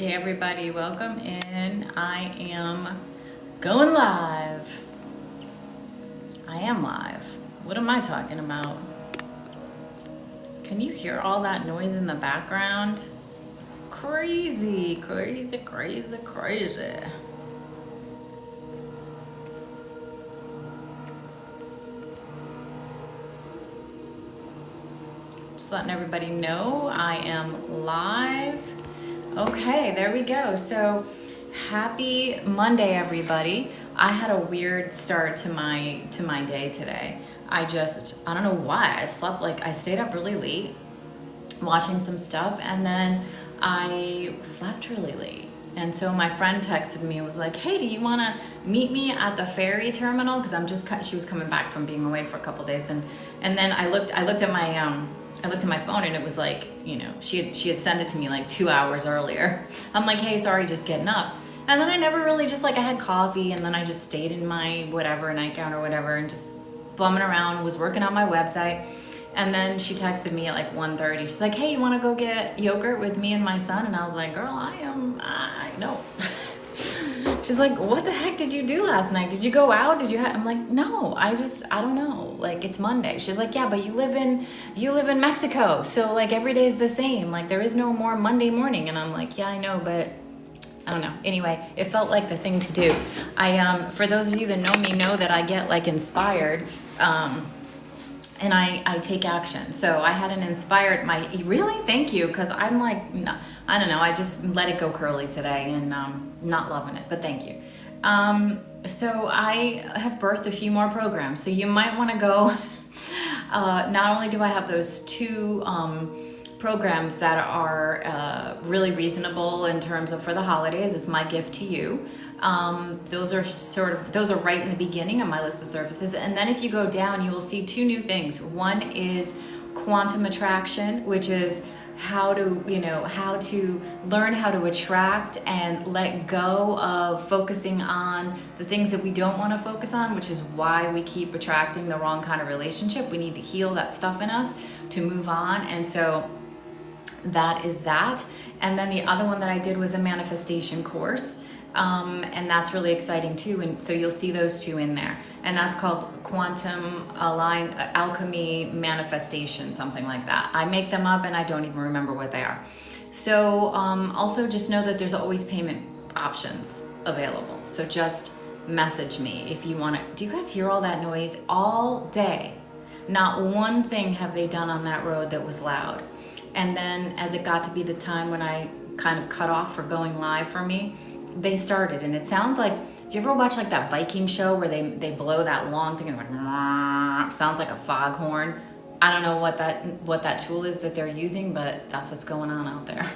Okay, everybody, welcome in. I am going live. I am live. What am I talking about? Can you hear all that noise in the background? Crazy, crazy, crazy, crazy. Just letting everybody know I am live. Okay, there we go. So happy Monday, everybody. I had a weird start to my day today. I don't know why. I stayed up really late watching some stuff, and then I slept really late. And so my friend texted me and was like, "Hey, do you want to meet me at the ferry terminal?" Because she was coming back from being away for a couple days, and then I looked at my phone, and it was like, she had sent it to me like 2 hours earlier. I'm like, "Hey, sorry, just getting up." And then I never really I had coffee, and then I just stayed in my whatever nightgown or whatever and just bumming around, was working on my website. And then she texted me at like 1:30. She's like, "Hey, you want to go get yogurt with me and my son?" And I was like, "Girl, no." She's like, "What the heck did you do last night? Did you go out? I'm like, "No, I don't know. Like, it's Monday." She's like, "Yeah, but you live in Mexico. So like every day is the same. Like there is no more Monday morning." And I'm like, "Yeah, I know, but I don't know." Anyway, it felt like the thing to do. For those of you that know me know that I get like inspired, and I take action. So I had an inspired, really? Thank you. Cause I'm like, no, I don't know. I just let it go curly today and not loving it, but thank you. So I have birthed a few more programs. So you might want to go, not only do I have those two programs that are really reasonable in terms of for the holidays, it's my gift to you. Those are right in the beginning of my list of services. And then if you go down, you will see two new things. One is quantum attraction, which is how to learn how to attract and let go of focusing on the things that we don't want to focus on, which is why we keep attracting the wrong kind of relationship. We need to heal that stuff in us to move on. And so that is that. And then the other one that I did was a manifestation course. And that's really exciting too. And so you'll see those two in there. And that's called Quantum Alchemy Manifestation, something like that. I make them up and I don't even remember what they are. So also just know that there's always payment options available. So just message me if you want to. Do you guys hear all that noise all day? Not one thing have they done on that road that was loud. And then as it got to be the time when I kind of cut off for going live for me, they started, and it sounds like, you ever watch like that Viking show where they blow that long thing? It's like, sounds like a foghorn. I don't know what that tool is that they're using, but that's what's going on out there.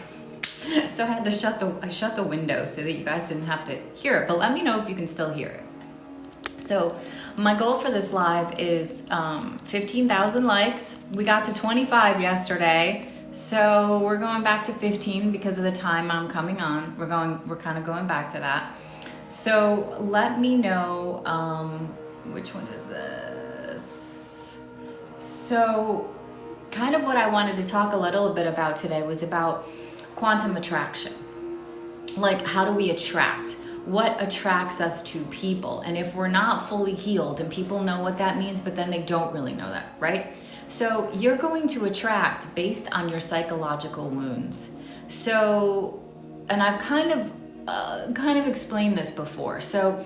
So I had to shut the window so that you guys didn't have to hear it, but let me know if you can still hear it. So my goal for this live is 15,000 likes. We got to 25 yesterday. So we're going back to 15 because of the time I'm coming on. We're kind of going back to that. So let me know, which one is this? So kind of what I wanted to talk a little bit about today was about quantum attraction. Like, how do we attract? What attracts us to people? And if we're not fully healed, and people know what that means, but then they don't really know that, right? So you're going to attract based on your psychological wounds. So, and I've kind of explained this before. So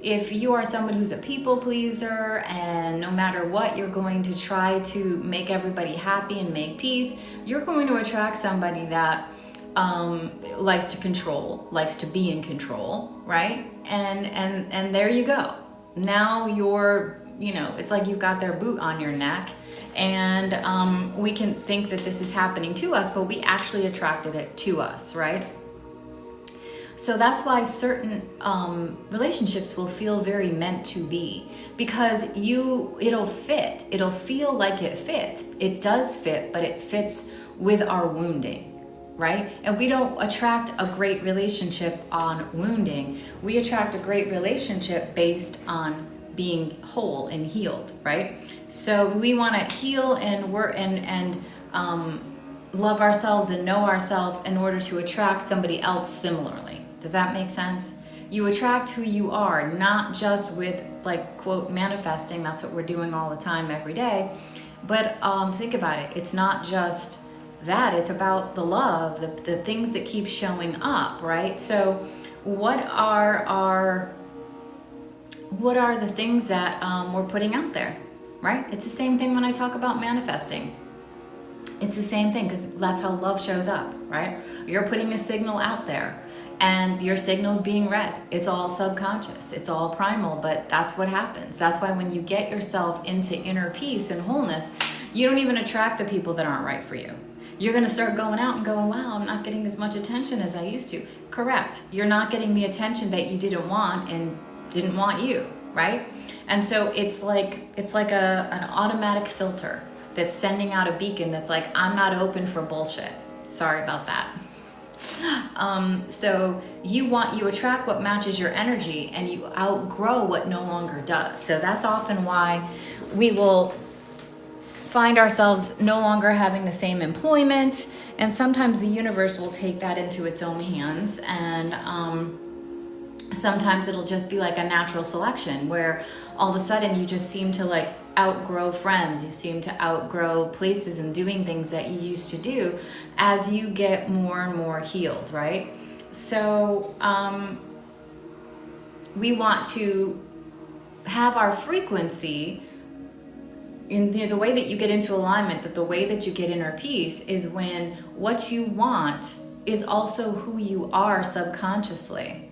if you are someone who's a people pleaser, and no matter what, you're going to try to make everybody happy and make peace, you're going to attract somebody that likes to control, likes to be in control, right? And there you go. Now you're, it's like you've got their boot on your neck. And we can think that this is happening to us, but we actually attracted it to us, right? So that's why certain relationships will feel very meant to be, because it'll fit. It'll feel like it fits. It does fit, but it fits with our wounding, right? And we don't attract a great relationship on wounding. We attract a great relationship based on being whole and healed, right? So we want to heal and work and love ourselves and know ourselves in order to attract somebody else similarly. Does that make sense? You attract who you are, not just with, like, quote, manifesting. That's what we're doing all the time, every day. But think about it. It's not just that. It's about the love, the things that keep showing up, right? So what are the things that we're putting out there, right? It's the same thing when I talk about manifesting. It's the same thing, because that's how love shows up, right? You're putting a signal out there, and your signal's being read. It's all subconscious. It's all primal, but that's what happens. That's why when you get yourself into inner peace and wholeness, you don't even attract the people that aren't right for you. You're going to start going out and going, wow, I'm not getting as much attention as I used to. Correct. You're not getting the attention that you didn't want and didn't want you, right? And so it's like an automatic filter that's sending out a beacon that's like, I'm not open for bullshit. Sorry about that. So you attract what matches your energy, and you outgrow what no longer does. So that's often why we will find ourselves no longer having the same employment, and sometimes the universe will take that into its own hands, and sometimes it'll just be like a natural selection where all of a sudden you just seem to like outgrow friends, you seem to outgrow places and doing things that you used to do as you get more and more healed, right? So we want to have our frequency in the way that you get into alignment, that the way that you get inner peace is when what you want is also who you are subconsciously.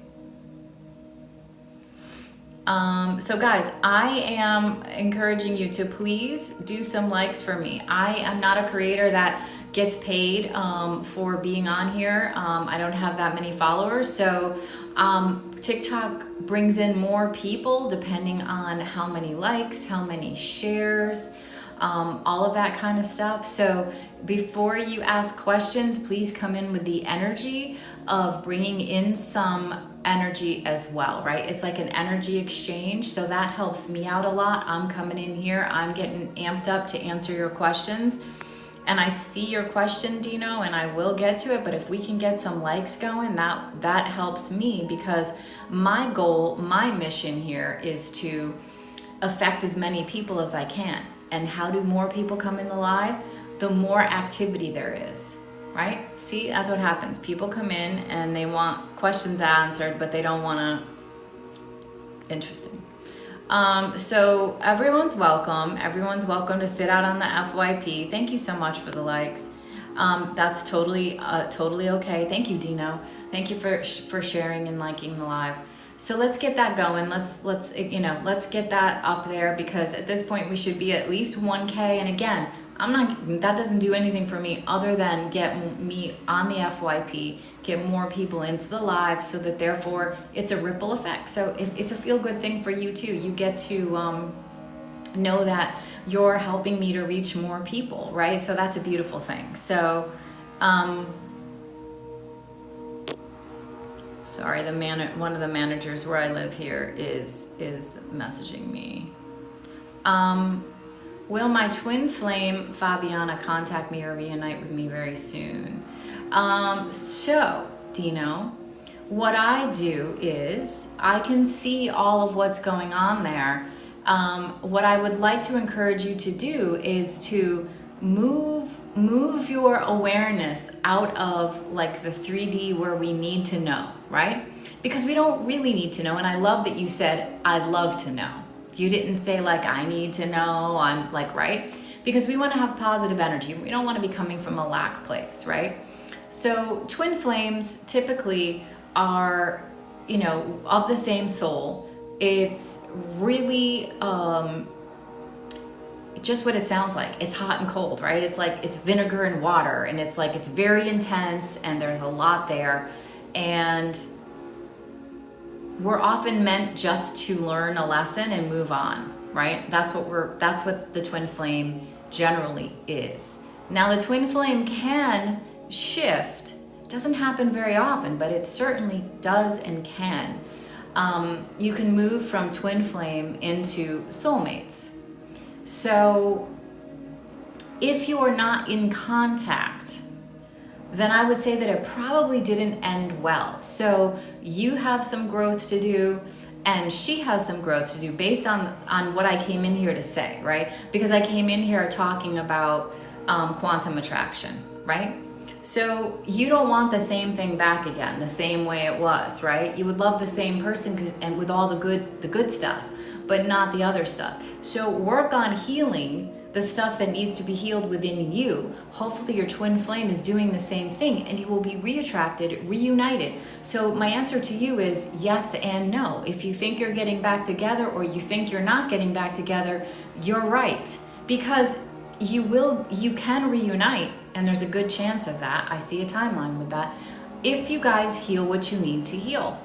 So guys, I am encouraging you to please do some likes for me. I am not a creator that gets paid for being on here. I don't have that many followers, so TikTok brings in more people depending on how many likes, how many shares, all of that kind of stuff. So before you ask questions, please come in with the energy of bringing in some energy as well, right? It's like an energy exchange, so that helps me out a lot. I'm coming in here, I'm getting amped up to answer your questions, and I see your question, Dino, and I will get to it, but if we can get some likes going, that helps me, because my goal, my mission here is to affect as many people as I can. And how do more people come in the live? The more activity there is. Right? See, that's what happens. People come in and they want questions answered, but they don't want to. Interesting. So everyone's welcome. Everyone's welcome to sit out on the FYP. Thank you so much for the likes. That's totally okay. Thank you, Dino. Thank you for sharing and liking the live. So let's get that going. Let's get that up there, because at this point we should be at least 1K. And again, that doesn't do anything for me other than get me on the FYP, get more people into the live, so that therefore it's a ripple effect. So it's a feel-good thing for you too. You get to know that you're helping me to reach more people, right? So that's a beautiful thing. So, sorry, one of the managers where I live here is messaging me. Will my twin flame, Fabiana, contact me or reunite with me very soon? So, Dino, what I do is I can see all of what's going on there. What I would like to encourage you to do is to move your awareness out of like the 3D where we need to know, right? Because we don't really need to know. And I love that you said, I'd love to know. You didn't say like, I need to know, I'm like, right? Because we want to have positive energy. We don't want to be coming from a lack place, right? So twin flames typically are, of the same soul. It's really just what it sounds like. It's hot and cold, right? It's like, it's vinegar and water, and it's like, it's very intense, and there's a lot there. And we're often meant just to learn a lesson and move on, right? That's what the twin flame generally is. Now the twin flame can shift. It doesn't happen very often, but it certainly does and can. You can move from twin flame into soulmates. So if you're not in contact then I would say that it probably didn't end well. So you have some growth to do, and she has some growth to do based on what I came in here to say, right? Because I came in here talking about quantum attraction, right? So you don't want the same thing back again, the same way it was, right? You would love the same person and with all the good stuff, but not the other stuff. So work on healing the stuff that needs to be healed within you. Hopefully your twin flame is doing the same thing, and you will be reattracted, reunited. So my answer to you is yes and no. If you think you're getting back together or you think you're not getting back together, you're right. Because you can reunite, and there's a good chance of that. I see a timeline with that. If you guys heal what you need to heal,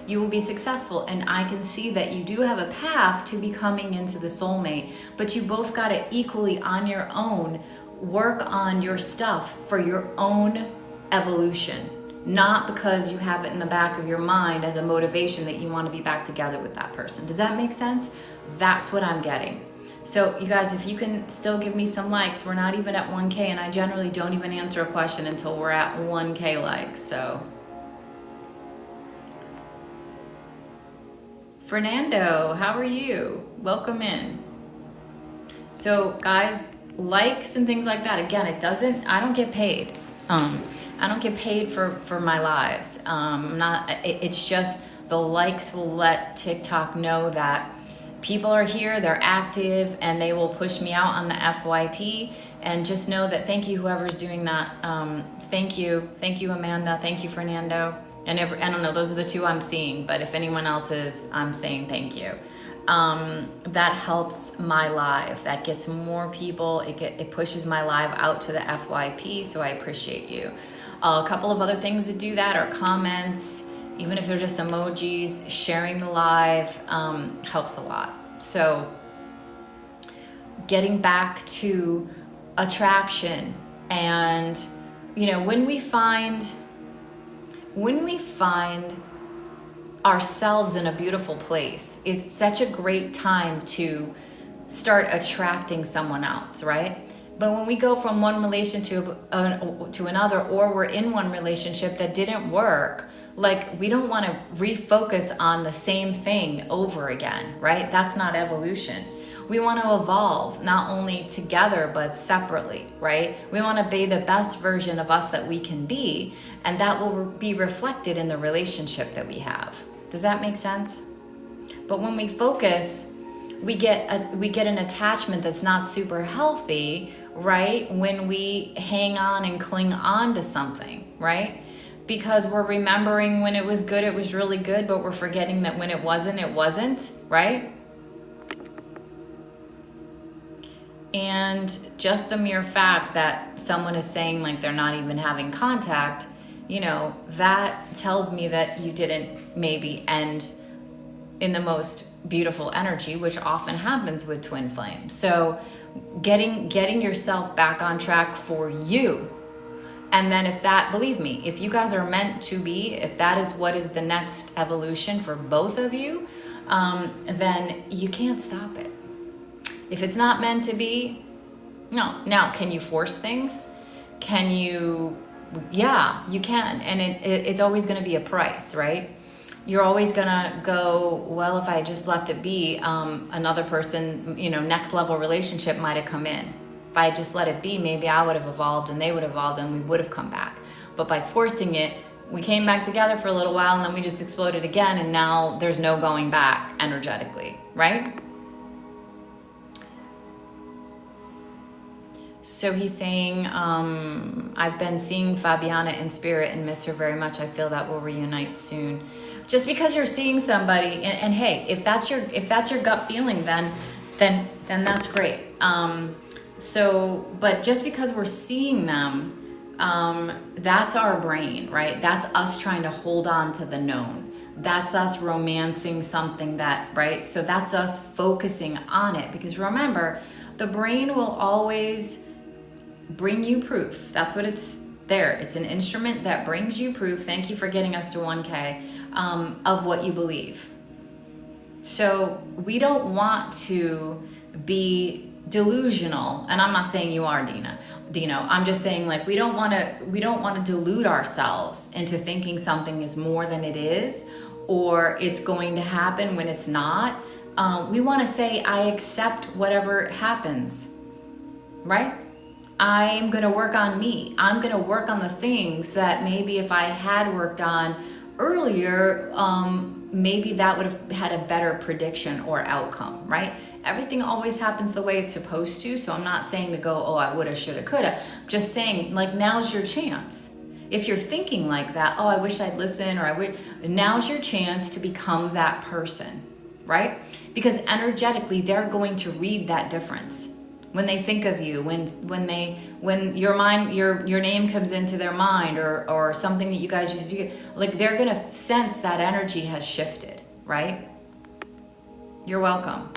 you will be successful. And I can see that you do have a path to becoming into the soulmate, but you both got to equally on your own work on your stuff for your own evolution, not because you have it in the back of your mind as a motivation that you want to be back together with that person. Does that make sense? That's what I'm getting. So you guys, if you can still give me some likes, we're not even at 1K, and I generally don't even answer a question until we're at 1K likes. So Fernando, how are you? Welcome in. So guys, likes and things like that, again, I don't get paid. I don't get paid for my lives. It's just the likes will let TikTok know that people are here, they're active, and they will push me out on the FYP. And just know that, thank you whoever's doing that. Thank you Amanda, thank you Fernando. And I don't know, those are the two I'm seeing, but if anyone else is, I'm saying thank you. That helps my live. That gets more people. It pushes my live out to the FYP, so I appreciate you. A couple of other things that do that are comments, even if they're just emojis. Sharing the live helps a lot. So getting back to attraction, and when we find ourselves in a beautiful place, is such a great time to start attracting someone else, right? But when we go from one relationship to another, or we're in one relationship that didn't work, like, we don't want to refocus on the same thing over again, right? That's not evolution. We want to evolve, not only together, but separately, right? We want to be the best version of us that we can be, and that will be reflected in the relationship that we have. Does that make sense? But when we focus, we get an attachment that's not super healthy, right? When we hang on and cling on to something, right? Because we're remembering when it was good, it was really good, but we're forgetting that when it wasn't, right? And just the mere fact that someone is saying like they're not even having contact, that tells me that you didn't maybe end in the most beautiful energy, which often happens with twin flames. So getting yourself back on track for you. And then believe me, if you guys are meant to be, if that is what is the next evolution for both of you, then you can't stop it. If it's not meant to be, no. Now, can you force things? Can you? Yeah, you can. And it's always going to be a price, right? You're always going to go, well, if I just left it be, another person, next level relationship might have come in. If I just let it be, maybe I would have evolved and they would have evolved and we would have come back. But by forcing it, we came back together for a little while and then we just exploded again, and now there's no going back energetically, right? So he's saying, I've been seeing Fabiana in spirit and miss her very much. I feel that we'll reunite soon. Just because you're seeing somebody, and hey, if that's your gut feeling, then that's great. But just because we're seeing them, that's our brain, right? That's us trying to hold on to the known. That's us romancing something right? So that's us focusing on it, because remember, the brain will always bring you proof. That's what it's there. It's an instrument that brings you proof. Thank you for getting us to 1K, of what you believe. So we don't want to be delusional, and I'm not saying you are, Dino. I'm just saying, like, we don't want to delude ourselves into thinking something is more than it is, or it's going to happen when it's not. We want to say, I accept whatever happens, right? I'm going to work on me. I'm going to work on the things that maybe if I had worked on earlier, maybe that would have had a better prediction or outcome, right? Everything always happens the way it's supposed to. So I'm not saying to go, oh, I woulda, shoulda, coulda. I'm just saying, like, now's your chance. If you're thinking like that, oh, I wish I'd listen, or I would, now's your chance to become that person, right? Because energetically, they're going to read that difference. When they think of you, when your mind, your name comes into their mind, or something that you guys used to do, like, they're gonna sense that energy has shifted, right? You're welcome.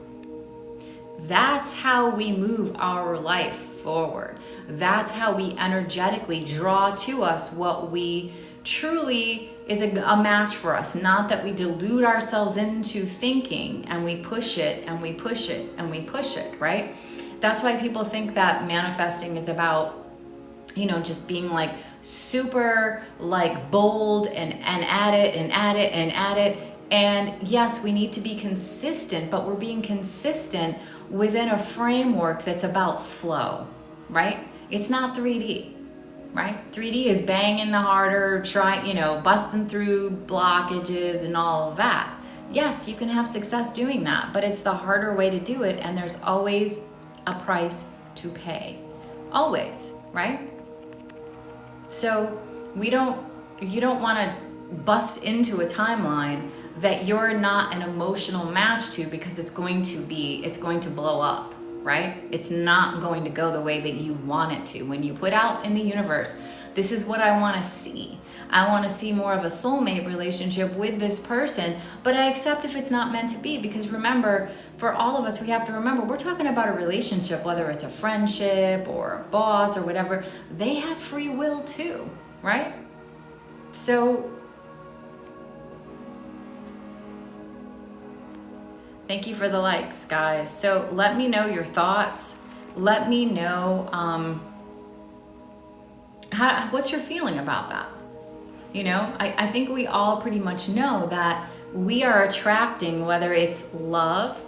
That's how we move our life forward. That's how we energetically draw to us what we truly is a match for us. Not that we delude ourselves into thinking and we push it and we push it and we push it, right? That's why people think that manifesting is about, just being like super like bold and at it and at it and at it. And yes, we need to be consistent, but we're being consistent within a framework that's about flow, right? It's not 3D, right? 3D is banging the harder, busting through blockages and all of that. Yes, you can have success doing that, but it's the harder way to do it, and there's always a price to pay. Always, right? So you don't want to bust into a timeline that you're not an emotional match to, because it's going to blow up, right? It's not going to go the way that you want it to. When you put out in the universe, this is what I want to see. I want to see more of a soulmate relationship with this person, but I accept if it's not meant to be, because remember, for all of us, we have to remember, we're talking about a relationship, whether it's a friendship or a boss or whatever, they have free will too, right? So thank you for the likes, guys. So let me know your thoughts. Let me know what's your feeling about that. I think we all pretty much know that we are attracting, whether it's love.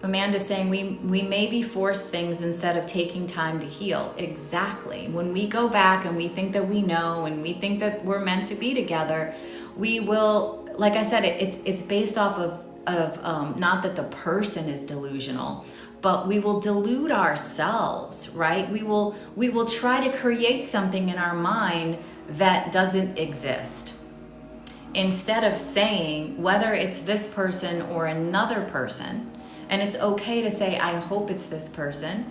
Amanda's saying we maybe force things instead of taking time to heal. Exactly. When we go back and we think that we know and we think that we're meant to be together, we will, like I said, it's based off of not that the person is delusional, but we will delude ourselves, right? We will try to create something in our mind that doesn't exist. Instead of saying, whether it's this person or another person, and it's okay to say, I hope it's this person.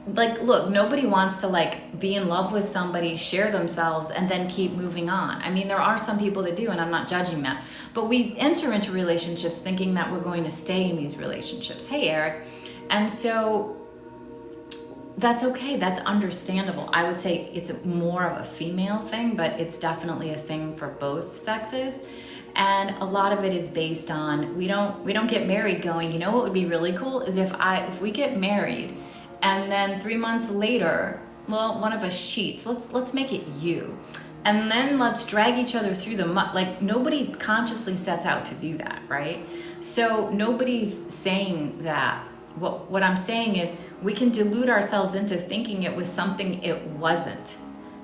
Like, look, nobody wants to like be in love with somebody, share themselves, and then keep moving on. I mean, there are some people that do, and I'm not judging that. But we enter into relationships thinking that we're going to stay in these relationships. Hey, Eric. And so that's okay. That's understandable. I would say it's more of a female thing, but it's definitely a thing for both sexes. And a lot of it is based on, we don't get married going, what would be really cool is if we get married and then 3 months later, well, one of us cheats. Let's make it you. And then let's drag each other through the mud. Like, nobody consciously sets out to do that, right? So nobody's saying that. What I'm saying is we can delude ourselves into thinking it was something it wasn't,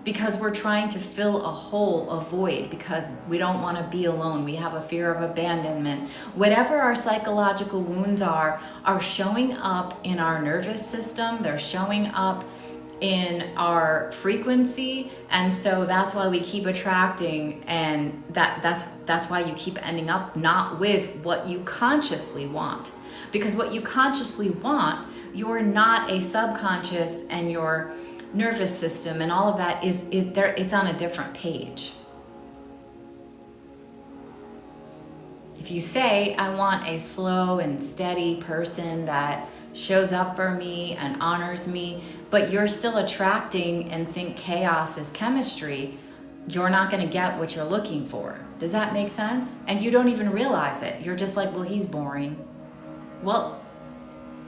because we're trying to fill a hole, a void, because we don't want to be alone. We have a fear of abandonment. Whatever our psychological wounds are showing up in our nervous system. They're showing up in our frequency, and so that's why we keep attracting, and that's why you keep ending up not with what you consciously want. Because what you consciously want, you're not a subconscious, and your nervous system and all of that is there. It's on a different page. If you say, I want a slow and steady person that shows up for me and honors me, but you're still attracting and think chaos is chemistry, you're not going to get what you're looking for. Does that make sense? And you don't even realize it. You're just like, well, he's boring. Well,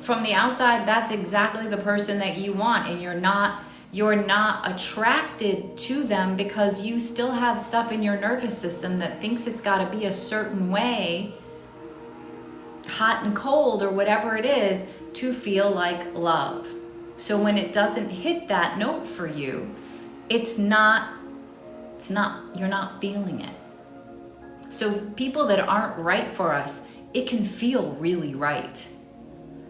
from the outside, that's exactly the person that you want, and you're not attracted to them because you still have stuff in your nervous system that thinks it's got to be a certain way, hot and cold or whatever it is, to feel like love. So when it doesn't hit that note for you, you're not feeling it. So people that aren't right for us, it can feel really right,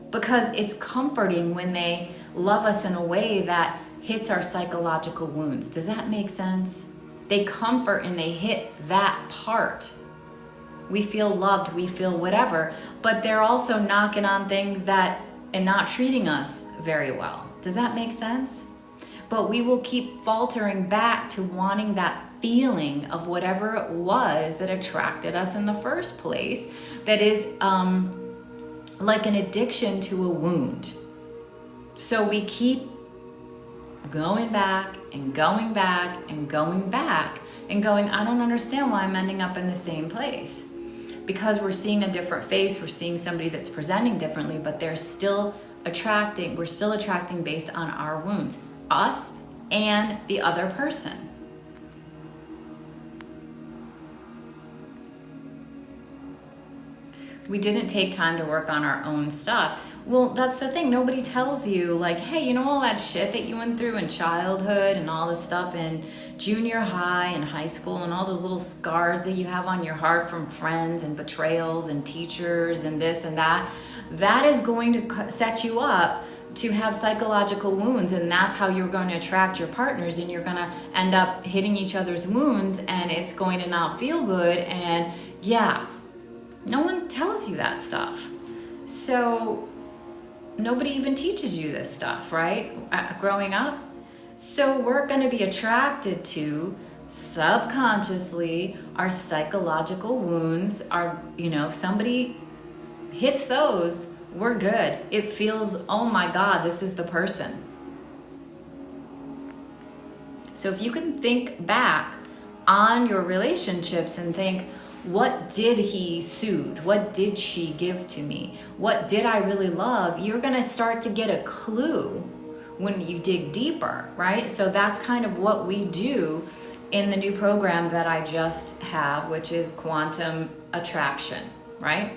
because it's comforting when they love us in a way that hits our psychological wounds. Does that make sense? They comfort and they hit that part. We feel loved, we feel whatever, but they're also knocking on things and not treating us very well. Does that make sense? But we will keep faltering back to wanting that feeling of whatever it was that attracted us in the first place, that is like an addiction to a wound. So we keep going back and going back and going back and going, I don't understand why I'm ending up in the same place. Because we're seeing a different face, we're seeing somebody that's presenting differently, but we're still attracting based on our wounds, us and the other person. We didn't take time to work on our own stuff. Well, that's the thing. Nobody tells you, like, hey, you know all that shit that you went through in childhood and all this stuff in junior high and high school and all those little scars that you have on your heart from friends and betrayals and teachers and this and that. That is going to set you up to have psychological wounds, and that's how you're going to attract your partners, and you're going to end up hitting each other's wounds, and it's going to not feel good. And yeah, no one tells you that stuff. So nobody even teaches you this stuff, right? Growing up. So we're going to be attracted to, subconsciously, our psychological wounds. If somebody hits those, we're good. It feels, oh my God, this is the person. So if you can think back on your relationships and think, what did he soothe? What did she give to me? What did I really love? You're going to start to get a clue when you dig deeper, right? So that's kind of what we do in the new program that I just have, which is quantum attraction, right?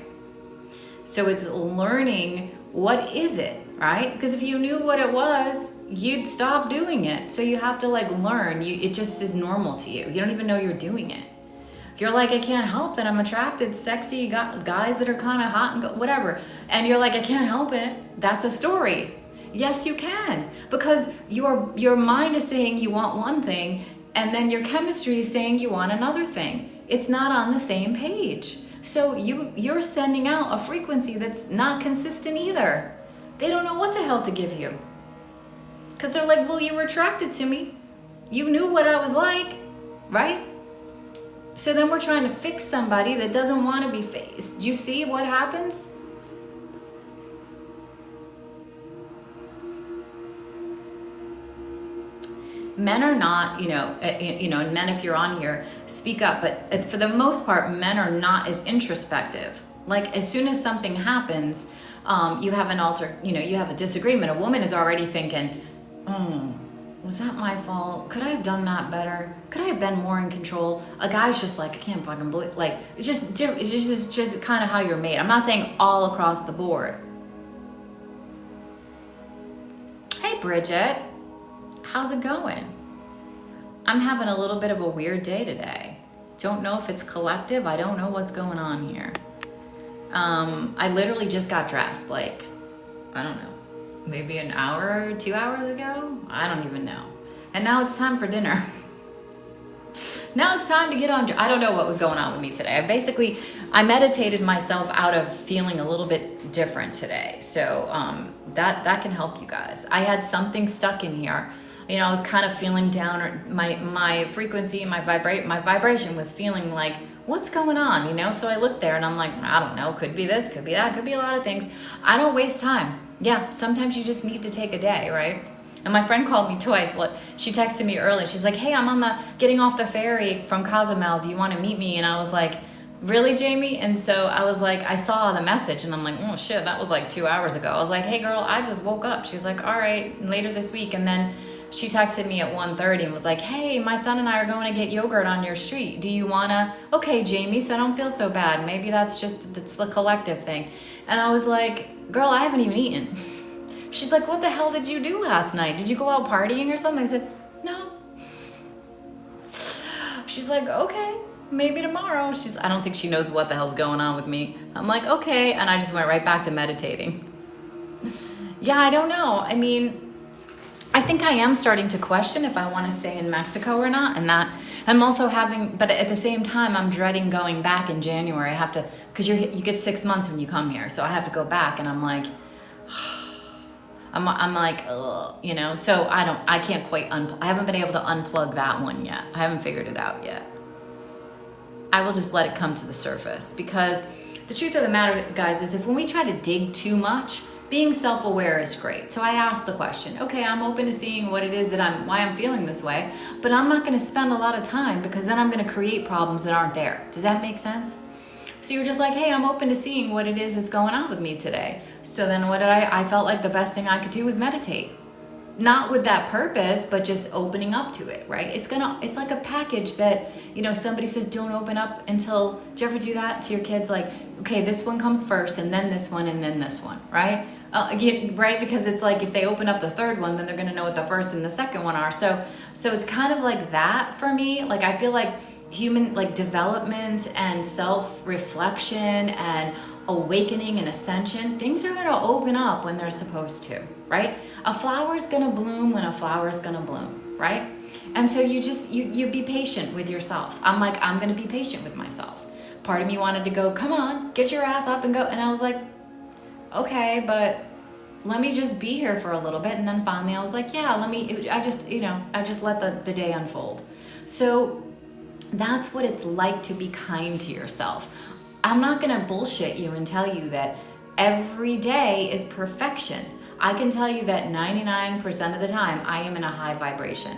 So it's learning, what is it, right? Because if you knew what it was, you'd stop doing it. So you have to learn. It just is normal to you. You don't even know you're doing it. You're like, I can't help that I'm attracted sexy guys that are kind of hot and whatever. And you're like, I can't help it. That's a story. Yes, you can. Because your mind is saying you want one thing, and then your chemistry is saying you want another thing. It's not on the same page. So you're sending out a frequency that's not consistent either. They don't know what the hell to give you. Because they're like, well, you were attracted to me. You knew what I was like, right? So then we're trying to fix somebody that doesn't want to be fixed. Do you see what happens? Men are not, and men, if you're on here, speak up. But for the most part, men are not as introspective. Like as soon as something happens, you have you have a disagreement. A woman is already thinking, was that my fault? Could I have done that better? Could I have been more in control? A guy's just like, I can't fucking believe, it's just kind of how you're made. I'm not saying all across the board. Hey, Bridget. How's it going? I'm having a little bit of a weird day today. Don't know if it's collective. I don't know what's going on here. I literally just got dressed I don't know, maybe an hour or 2 hours ago. I don't even know. And now it's time for dinner. Now it's time to get on. I don't know what was going on with me today. I meditated myself out of feeling a little bit different today. So that can help you guys. I had something stuck in here. I was kind of feeling down, or my frequency, my vibration was feeling like, what's going on? So I looked there and I'm like, I don't know, could be this, could be that, could be a lot of things. I don't waste time. Yeah, sometimes you just need to take a day, right? And my friend called me twice. Well, she texted me early. She's like, hey, I'm getting off the ferry from Cozumel. Do you want to meet me? And I was like, really, Jamie? And so I was like, I saw the message and I'm like, oh shit, that was like 2 hours ago. I was like, hey girl, I just woke up. She's like, all right, later this week. And then she texted me at 1:30 and was like, hey, my son and I are going to get yogurt on your street. Do you wanna? Okay, Jamie, so I don't feel so bad. Maybe it's the collective thing. And I was like, girl, I haven't even eaten. She's like, what the hell did you do last night? Did you go out partying or something? I said, no. She's like, okay, maybe tomorrow. I don't think she knows what the hell's going on with me. I'm like, okay. And I just went right back to meditating. Yeah, I don't know. I mean, I think I am starting to question if I want to stay in Mexico or not. And that I'm also but at the same time, I'm dreading going back in January. I have to, because you get 6 months when you come here. So I have to go back and I'm like, I'm like, ugh, you know, so I can't quite I haven't been able to unplug that one yet. I haven't figured it out yet. I will just let it come to the surface, because the truth of the matter, guys, is if when we try to dig too much, being self-aware is great. So I asked the question, okay, I'm open to seeing what it is why I'm feeling this way, but I'm not going to spend a lot of time, because then I'm going to create problems that aren't there. Does that make sense? So you're just like, hey, I'm open to seeing what it is that's going on with me today. So then what did I felt like the best thing I could do was meditate. Not with that purpose, but just opening up to it, right? It's like a package that, you know, somebody says, don't open up until, do you ever do that to your kids? Like, okay, this one comes first, and then this one, and then this one, right? Again, right? Because it's like, if they open up the third one, then they're going to know what the first and the second one are. So it's kind of like that for me. Like, I feel like human, like, development and self-reflection and awakening and ascension, things are going to open up when they're supposed to, right? A flower's going to bloom when a flower's going to bloom, right? And so you be patient with yourself. I'm like, I'm going to be patient with myself. Part of me wanted to go, come on, get your ass up and go. And I was like, okay, but let me just be here for a little bit. And then finally I was like, yeah, I just let the day unfold. So that's what it's like to be kind to yourself. I'm not going to bullshit you and tell you that every day is perfection. I can tell you that 99% of the time I am in a high vibration.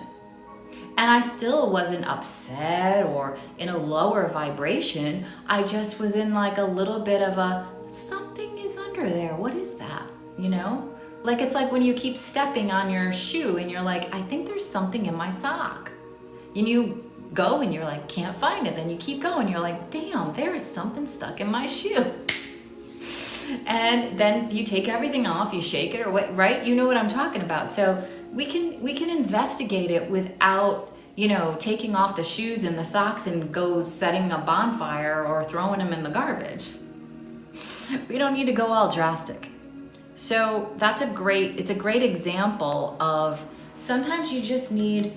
And I still wasn't upset or in a lower vibration. I just was in like a little bit of something is under there. What is that? You know? Like, it's like when you keep stepping on your shoe and you're like, I think there's something in my sock. And you go and you're like, can't find it. Then you keep going. You're like, damn, there is something stuck in my shoe. And then you take everything off, you shake it or what, right? You know what I'm talking about. So we can investigate it without, you know, taking off the shoes and the socks and go setting a bonfire or throwing them in the garbage. We don't need to go all drastic. So it's a great example of sometimes you just need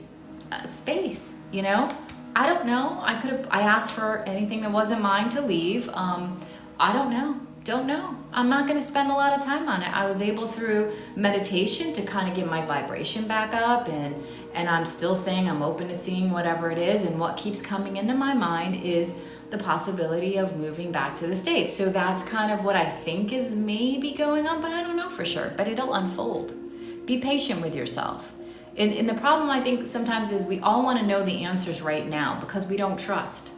space, you know? I don't know. I asked for anything that wasn't mine to leave. I don't know. I'm not going to spend a lot of time on it. I was able through meditation to kind of get my vibration back up, and I'm still saying I'm open to seeing whatever it is, and what keeps coming into my mind is the possibility of moving back to the States. So that's kind of what I think is maybe going on, but I don't know for sure, but it'll unfold. Be patient with yourself. And the problem I think sometimes is we all want to know the answers right now because we don't trust.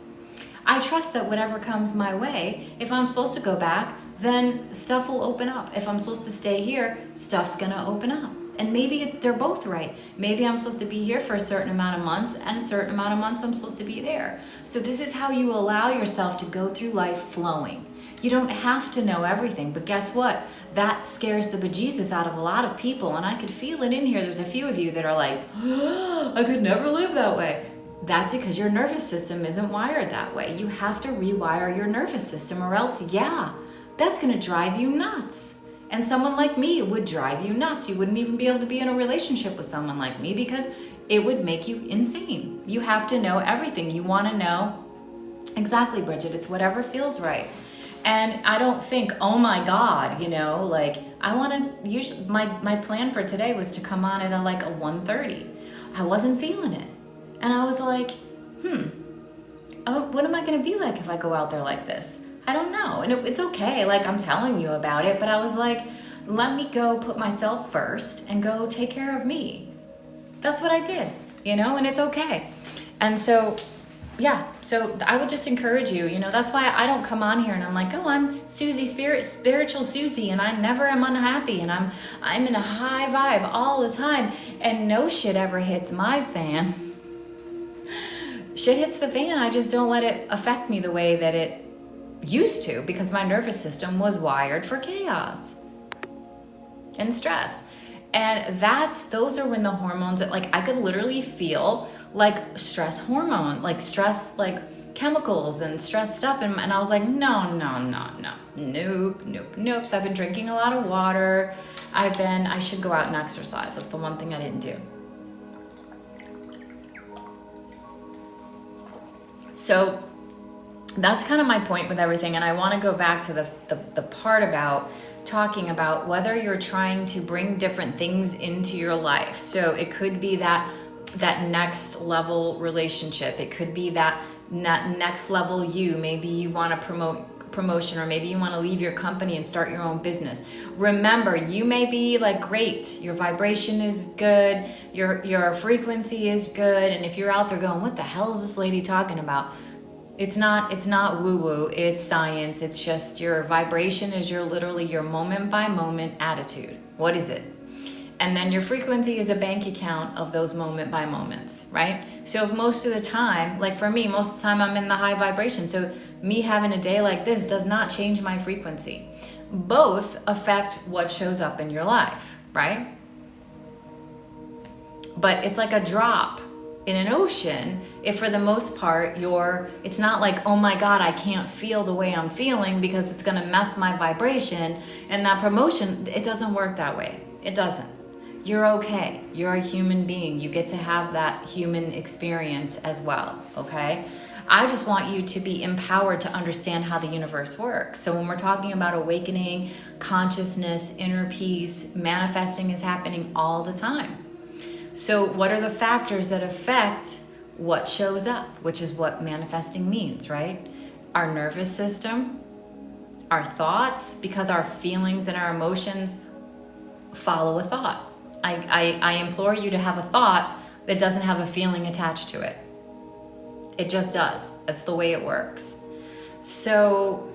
I trust that whatever comes my way, if I'm supposed to go back, then stuff will open up. If I'm supposed to stay here, stuff's going to open up. And maybe they're both right. Maybe I'm supposed to be here for a certain amount of months, and a certain amount of months I'm supposed to be there. So this is how you allow yourself to go through life flowing. You don't have to know everything, but guess what? That scares the bejesus out of a lot of people, and I could feel it in here. There's a few of you that are like, oh, I could never live that way. That's because your nervous system isn't wired that way. You have to rewire your nervous system, or else, yeah, that's going to drive you nuts. And someone like me would drive you nuts. You wouldn't even be able to be in a relationship with someone like me because it would make you insane. You have to know everything. You want to know exactly, Bridget. It's whatever feels right. And I don't think, oh my God, you know, like I want to usually, my plan for today was to come on at like a 1:30. I wasn't feeling it. And I was like, what am I going to be like if I go out there like this? I don't know. And it's okay. Like, I'm telling you about it, but I was like, let me go put myself first and go take care of me. That's what I did, you know, and it's okay. And so yeah, so I would just encourage you, that's why I don't come on here and I'm like, oh, I'm Susie spiritual Susie, and I never am unhappy, and I'm in a high vibe all the time, and no shit ever hits my fan. Shit hits the fan, I just don't let it affect me the way that it used to, because my nervous system was wired for chaos and stress. And those are when the hormones, like I could literally feel like stress hormone, like stress, like chemicals and stress stuff. And I was like, no. Nope. So I've been drinking a lot of water. I should go out and exercise. That's the one thing I didn't do. So that's kind of my point with everything. And I want to go back to the part about talking about whether you're trying to bring different things into your life. So it could be that next level relationship. It could be that next level you. Maybe you want to promotion, or maybe you want to leave your company and start your own business. Remember, you may be like great. Your vibration is good. Your frequency is good. And if you're out there going, what the hell is this lady talking about? It's not woo-woo, it's science. It's just your vibration is literally your moment by moment attitude. What is it? And then your frequency is a bank account of those moment by moments, right? So if most of the time, like for me, most of the time I'm in the high vibration. So me having a day like this does not change my frequency. Both affect what shows up in your life, right? But it's like a drop in an ocean. If for the most part it's not like, oh my God, I can't feel the way I'm feeling because it's gonna mess my vibration. And that promotion, it doesn't work that way. It doesn't. You're okay. You're a human being. You get to have that human experience as well, okay? I just want you to be empowered to understand how the universe works. So when we're talking about awakening, consciousness, inner peace, manifesting is happening all the time. So what are the factors that affect what shows up, which is what manifesting means, right? Our nervous system, our thoughts, because our feelings and our emotions follow a thought. I implore you to have a thought that doesn't have a feeling attached to it. It just does. That's the way it works. So,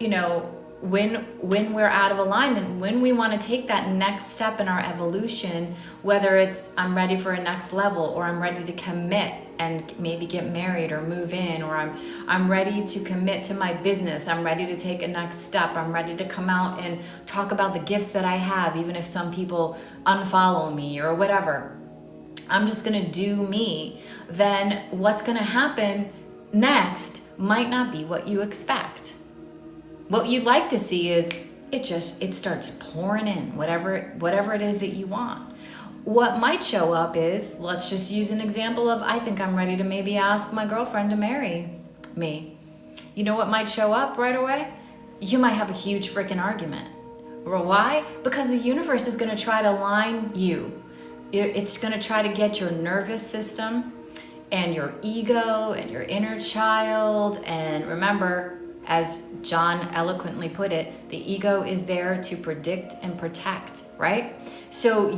when we're out of alignment, when we want to take that next step in our evolution, whether it's I'm ready for a next level, or I'm ready to commit and maybe get married or move in, or I'm ready to commit to my business, I'm ready to take a next step, I'm ready to come out and talk about the gifts that I have, even if some people unfollow me or whatever. I'm just going to do me. Then what's going to happen next might not be what you expect. What you'd like to see is it starts pouring in, whatever it is that you want. What might show up is, let's just use an example of, I think I'm ready to maybe ask my girlfriend to marry me. You know what might show up right away? You might have a huge freaking argument. Well, why? Because the universe is going to try to line you. It's going to try to get your nervous system and your ego and your inner child. And remember, as John eloquently put it, the ego is there to predict and protect, right? So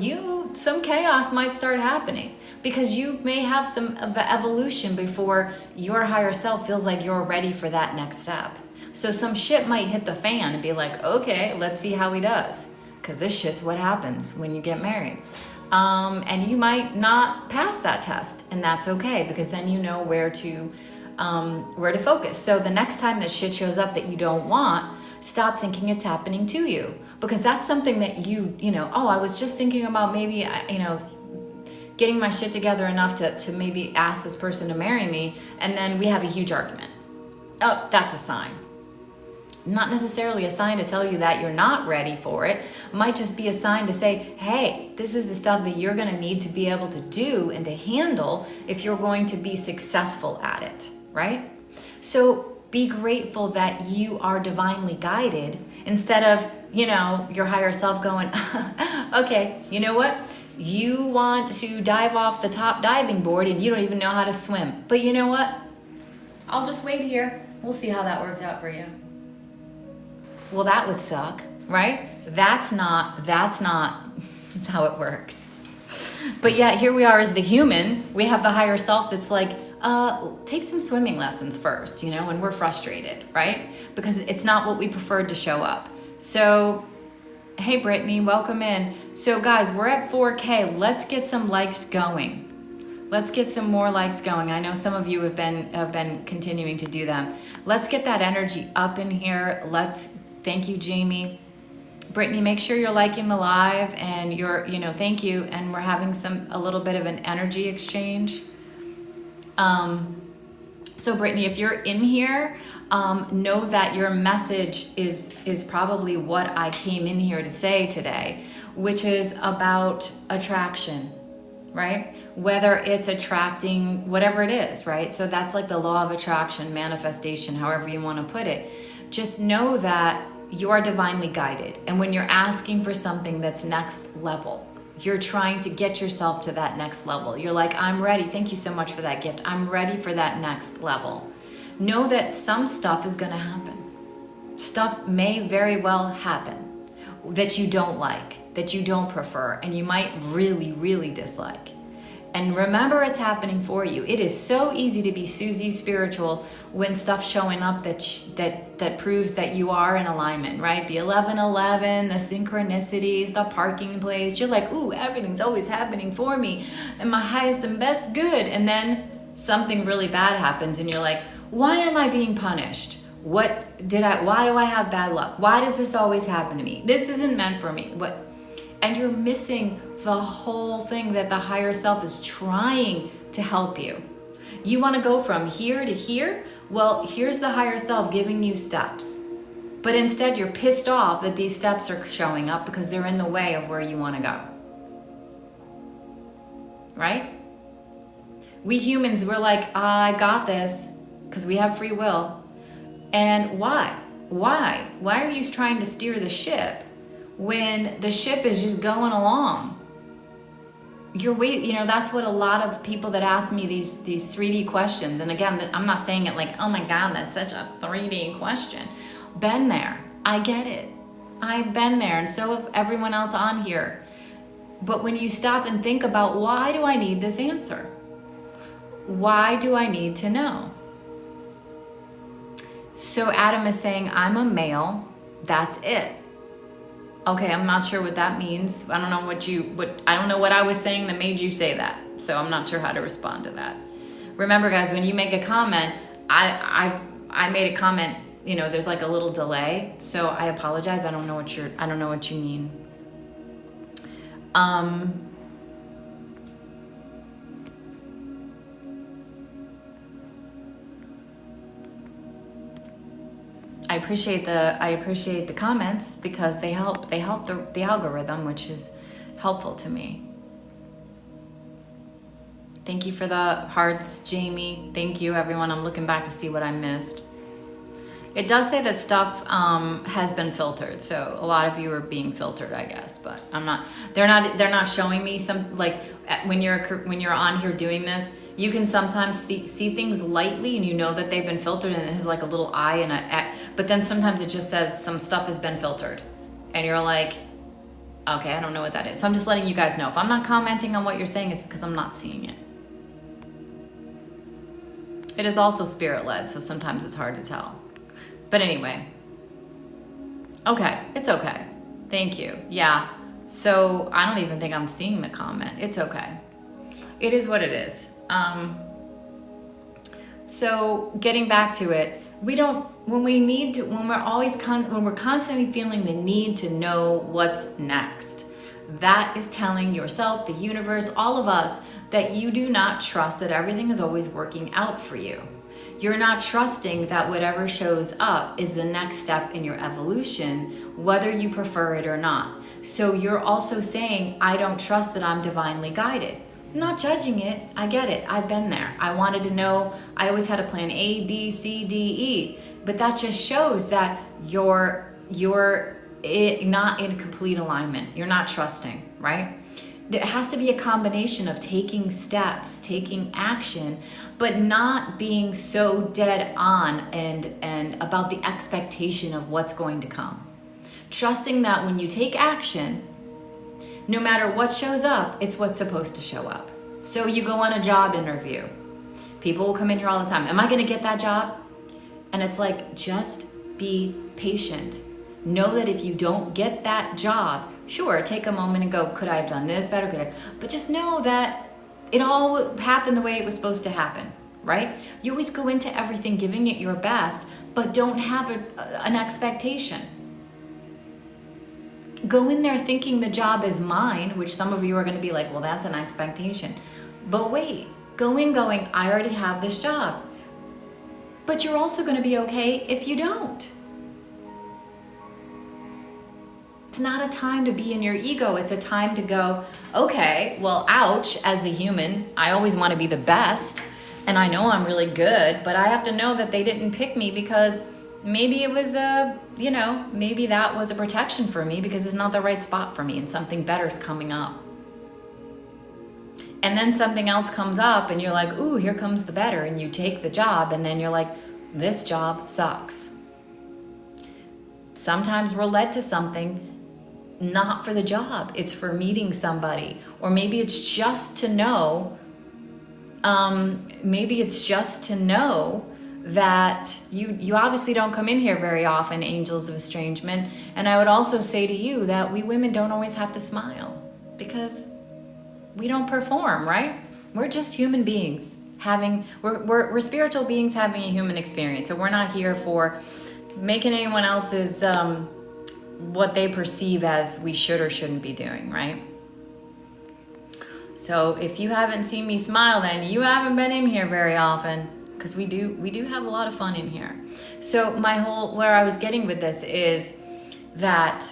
some chaos might start happening because you may have some of the evolution before your higher self feels like you're ready for that next step. So some shit might hit the fan and be like, okay, let's see how he does. Because this shit's what happens when you get married. And you might not pass that test, and that's okay, because then you know where to focus. So the next time that shit shows up that you don't want, stop thinking it's happening to you, because that's something that I was just thinking about maybe, getting my shit together enough to maybe ask this person to marry me, and then we have a huge argument. Oh, that's a sign. Not necessarily a sign to tell you that you're not ready for it. Might just be a sign to say, hey, this is the stuff that you're going to need to be able to do and to handle if you're going to be successful at it, right? So be grateful that you are divinely guided, instead of, your higher self going, okay, you know what? You want to dive off the top diving board and you don't even know how to swim. But you know what? I'll just wait here. We'll see how that works out for you. Well, that would suck, right? That's not how it works. But yet here we are as the human. We have the higher self that's like, take some swimming lessons first, you know, when we're frustrated, right? Because it's not what we preferred to show up. So, hey Brittany, welcome in. So guys, we're at 4K. Let's get some likes going. Let's get some more likes going. I know some of you have been continuing to do them. Let's get that energy up in here. Thank you, Jamie. Brittany, make sure you're liking the live and thank you. And we're having a little bit of an energy exchange. So Brittany, if you're in here, know that your message is probably what I came in here to say today, which is about attraction, right? Whether it's attracting whatever it is, right? So that's like the law of attraction, manifestation, however you want to put it. Just know that you are divinely guided. And when you're asking for something that's next level, you're trying to get yourself to that next level. You're like, I'm ready. Thank you so much for that gift. I'm ready for that next level. Know that some stuff is going to happen. Stuff may very well happen that you don't like, that you don't prefer, and you might really, really dislike. And remember, it's happening for you. It is so easy to be Susie spiritual when stuff's showing up that proves that you are in alignment, right? The 1111, the synchronicities, the parking place. You're like, ooh, everything's always happening for me, and my highest and best good. And then something really bad happens, and you're like, why am I being punished? Why do I have bad luck? Why does this always happen to me? This isn't meant for me. And you're missing the whole thing that the higher self is trying to help you. You want to go from here to here? Well, here's the higher self giving you steps. But instead you're pissed off that these steps are showing up because they're in the way of where you want to go. Right? We humans, we're like, I got this, because we have free will. And why? Why are you trying to steer the ship when the ship is just going along? That's what a lot of people that ask me these 3D questions, and again, I'm not saying it like, oh my God, that's such a 3D question. Been there. I get it. I've been there, and so have everyone else on here. But when you stop and think about, why do I need this answer? Why do I need to know? So Adam is saying, I'm a male. That's it. Okay, I'm not sure what that means. I don't know what I was saying that made you say that. So I'm not sure how to respond to that. Remember, guys, when you make a comment, I made a comment, there's like a little delay. So I apologize. I don't know what you mean. I appreciate the comments because they help the algorithm, which is helpful to me. Thank you for the hearts, Jamie. Thank you, everyone. I'm looking back to see what I missed. It does say that stuff has been filtered, so a lot of you are being filtered, I guess. But I'm not. They're not showing me some, like, when you're on here doing this. You can sometimes see things lightly, and you know that they've been filtered, and it has like a little eye and but then sometimes it just says some stuff has been filtered, and you're like, okay, I don't know what that is. So I'm just letting you guys know. If I'm not commenting on what you're saying, it's because I'm not seeing it. It is also spirit-led, so sometimes it's hard to tell. But anyway, okay, it's okay. Thank you. Yeah, so I don't even think I'm seeing the comment. It's okay. It is what it is. So getting back to it, when we're constantly feeling the need to know what's next, that is telling yourself, the universe, all of us, that you do not trust that everything is always working out for you. You're not trusting that whatever shows up is the next step in your evolution, whether you prefer it or not. So you're also saying, I don't trust that I'm divinely guided. I'm not judging it. I get it. I've been there. I wanted to know. I always had a plan A, B, C, D, E. But that just shows that you're not in complete alignment. You're not trusting, right? There has to be a combination of taking steps, taking action, but not being so dead on and about the expectation of what's going to come. Trusting that when you take action, no matter what shows up, it's what's supposed to show up. So you go on a job interview. People will come in here all the time. Am I going to get that job? And it's like, just be patient. Know that if you don't get that job, sure, take a moment and go, could I have done this better? But just know that it all happened the way it was supposed to happen, right? You always go into everything giving it your best, but don't have an expectation. Go in there thinking the job is mine, which some of you are going to be like, well, that's an expectation. But wait, go in going, I already have this job. But you're also going to be okay if you don't. It's not a time to be in your ego. It's a time to go, okay, well, ouch, as a human, I always want to be the best. And I know I'm really good, but I have to know that they didn't pick me because maybe it was maybe that was a protection for me because it's not the right spot for me and something better is coming up. And then something else comes up and you're like, ooh, here comes the better. And you take the job and then you're like, this job sucks. Sometimes we're led to something not for the job. It's for meeting somebody. Or maybe it's just to know, that you obviously don't come in here very often, angels of estrangement. And I would also say to you that we women don't always have to smile because we don't perform, right? We're just human beings we're spiritual beings having a human experience. So we're not here for making anyone else's what they perceive as we should or shouldn't be doing, right? So if you haven't seen me smile, then you haven't been in here very often, because we do have a lot of fun in here. So where I was getting with this is that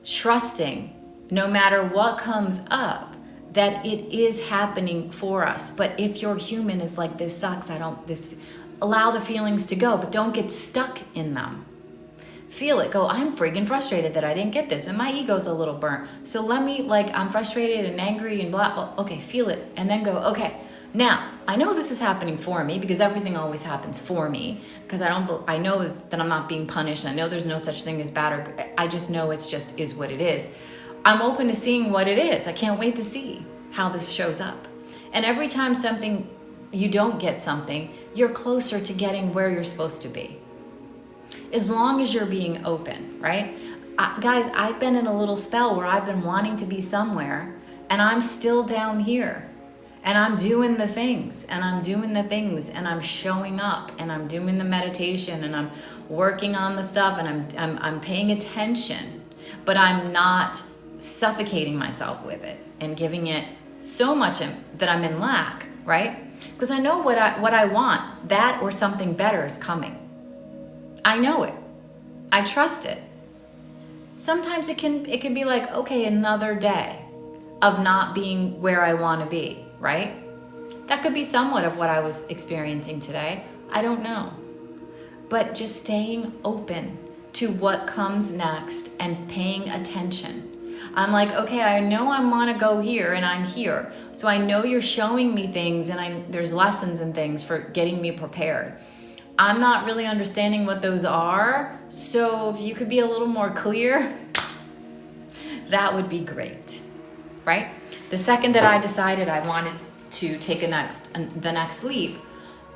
trusting, no matter what comes up, that it is happening for us. But if you're human, is like, this sucks, allow the feelings to go, but don't get stuck in them. Feel it, go, I'm freaking frustrated that I didn't get this, and my ego's a little burnt. So I'm frustrated and angry and blah, blah. Okay, feel it, and then go, okay, now, I know this is happening for me because everything always happens for me, because I know that I'm not being punished. I know there's no such thing as bad, or I just know it's just is what it is. I'm open to seeing what it is. I can't wait to see how this shows up. And every time you don't get something, you're closer to getting where you're supposed to be. As long as you're being open, right? Guys, I've been in a little spell where I've been wanting to be somewhere and I'm still down here. And I'm doing the things, and I'm showing up, and I'm doing the meditation, and I'm working on the stuff, and I'm paying attention, but I'm not suffocating myself with it and giving it so much that I'm in lack, right? Because I know what I want, that or something better is coming. I know it. I trust it. Sometimes it can be like, okay, another day of not being where I want to be, right? That could be somewhat of what I was experiencing today. I don't know. But just staying open to what comes next and paying attention. I'm like, okay, I know I want to go here, and I'm here. So I know you're showing me things, and there's lessons and things for getting me prepared. I'm not really understanding what those are. So if you could be a little more clear, that would be great, right? The second that I decided I wanted to take the next leap,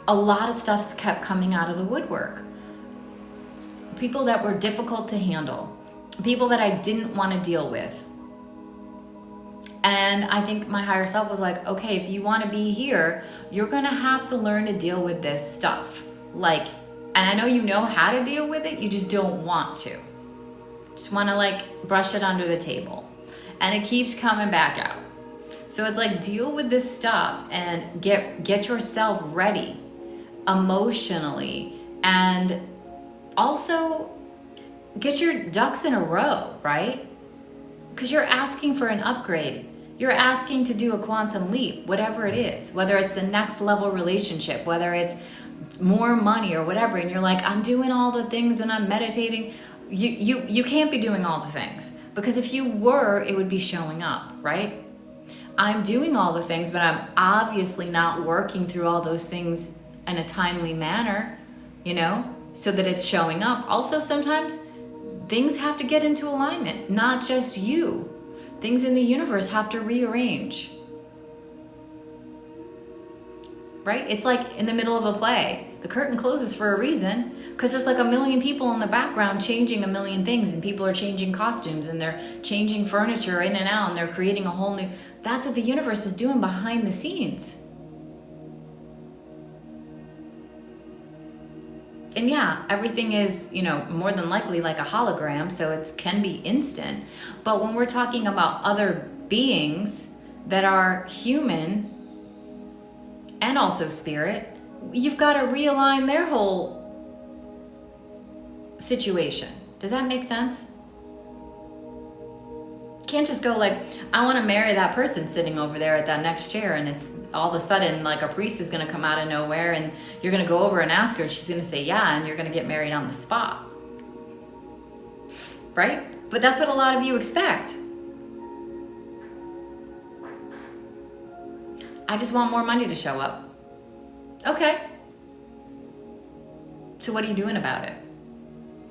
a lot of stuff kept coming out of the woodwork. People that were difficult to handle, people that I didn't want to deal with. And I think my higher self was like, okay, if you want to be here, you're going to have to learn to deal with this stuff. And I know you know how to deal with it, you just don't want to. Just want to brush it under the table. And it keeps coming back out. So it's like, deal with this stuff and get yourself ready emotionally, and also get your ducks in a row, right? Because you're asking for an upgrade. You're asking to do a quantum leap, whatever it is, whether it's the next level relationship, whether it's more money or whatever. And you're like, I'm doing all the things and I'm meditating. You can't be doing all the things, because if you were, it would be showing up, right? I'm doing all the things, but I'm obviously not working through all those things in a timely manner, so that it's showing up. Also, sometimes things have to get into alignment, not just you. Things in the universe have to rearrange. right? It's like in the middle of a play. The curtain closes for a reason, because there's like a million people in the background changing a million things, and people are changing costumes and they're changing furniture in and out, and they're creating a whole new, that's what the universe is doing behind the scenes. And yeah, everything is, more than likely like a hologram, so it can be instant. But when we're talking about other beings that are human and also spirit, you've got to realign their whole situation. Does that make sense? Can't just go like, I want to marry that person sitting over there at that next chair, and it's all of a sudden like a priest is going to come out of nowhere, and you're going to go over and ask her, and she's going to say yeah, and you're going to get married on the spot. Right? But that's what a lot of you expect. I just want more money to show up. Okay. So what are you doing about it?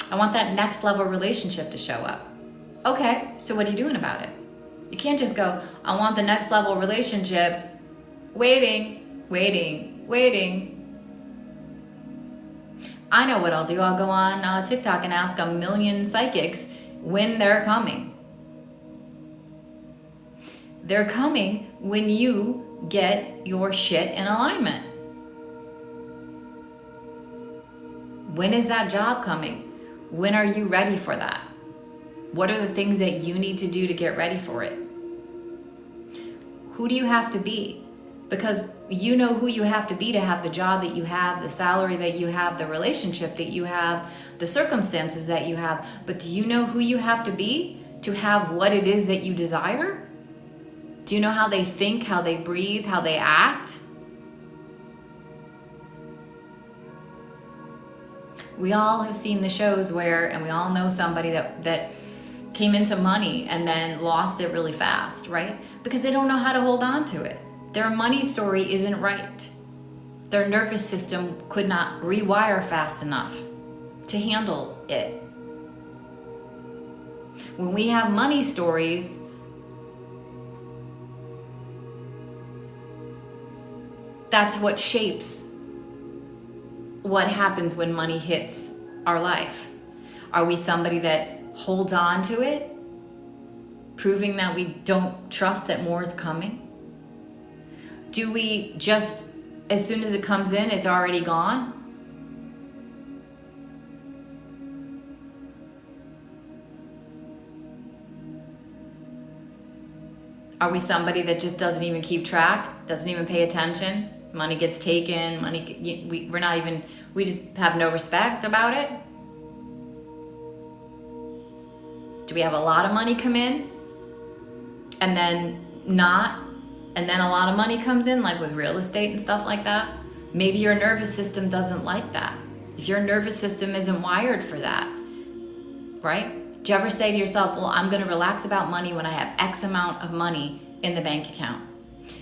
I want that next level relationship to show up. Okay, so what are you doing about it? You can't just go, I want the next level relationship, waiting. I know what I'll do. I'll go on TikTok and ask a million psychics when they're coming. They're coming when you get your shit in alignment. When is that job coming? When are you ready for that? What are the things that you need to do to get ready for it? Who do you have to be? Because you know who you have to be to have the job that you have, the salary that you have, the relationship that you have, the circumstances that you have. But do you know who you have to be to have what it is that you desire? Do you know how they think, how they breathe, how they act? We all have seen the shows where, and we all know somebody that came into money and then lost it really fast, right? Because they don't know how to hold on to it. Their money story isn't right. Their nervous system could not rewire fast enough to handle it. When we have money stories, that's what shapes what happens when money hits our life. Are we somebody that holds on to it, proving that we don't trust that more is coming? Do we just, as soon as it comes in, it's already gone? Are we somebody that just doesn't even keep track, doesn't even pay attention? Money gets taken, we just have no respect about it? Do we have a lot of money come in and then not, and then a lot of money comes in, like with real estate and stuff like that? Maybe your nervous system doesn't like that. If your nervous system isn't wired for that, right? Do you ever say to yourself, well, I'm going to relax about money when I have X amount of money in the bank account?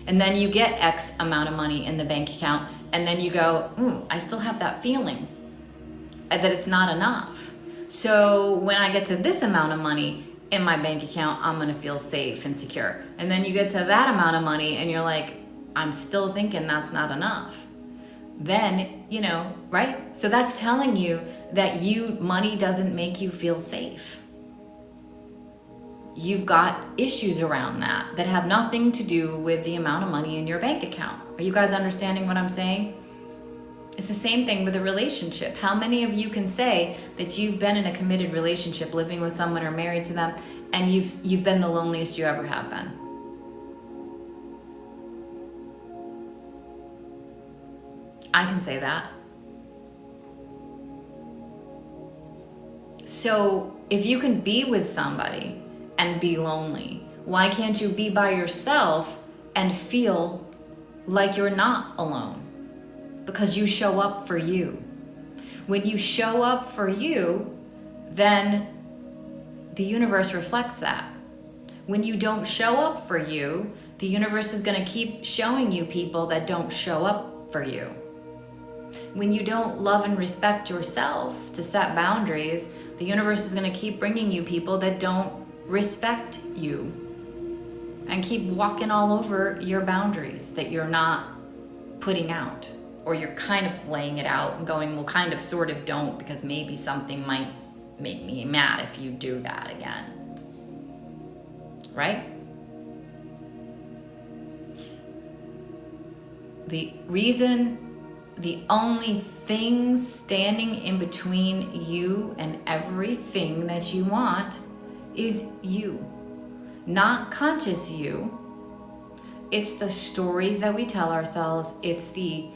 And then you get X amount of money in the bank account, and then you go, I still have that feeling that it's not enough. So when I get to this amount of money in my bank account, I'm going to feel safe and secure. And then you get to that amount of money and you're like, I'm still thinking that's not enough. Then, right? So that's telling you that money doesn't make you feel safe. You've got issues around that have nothing to do with the amount of money in your bank account. Are you guys understanding what I'm saying? It's the same thing with a relationship. How many of you can say that you've been in a committed relationship, living with someone or married to them, and you've been the loneliest you ever have been? I can say that. So if you can be with somebody and be lonely, why can't you be by yourself and feel like you're not alone? Because you show up for you. When you show up for you, then the universe reflects that. When you don't show up for you, the universe is going to keep showing you people that don't show up for you. When you don't love and respect yourself to set boundaries, the universe is going to keep bringing you people that don't respect you and keep walking all over your boundaries that you're not putting out, or you're kind of laying it out and going, well, kind of, sort of, don't, because maybe something might make me mad if you do that again, right? The only thing standing in between you and everything that you want is you, not conscious you. It's the stories that we tell ourselves. It's the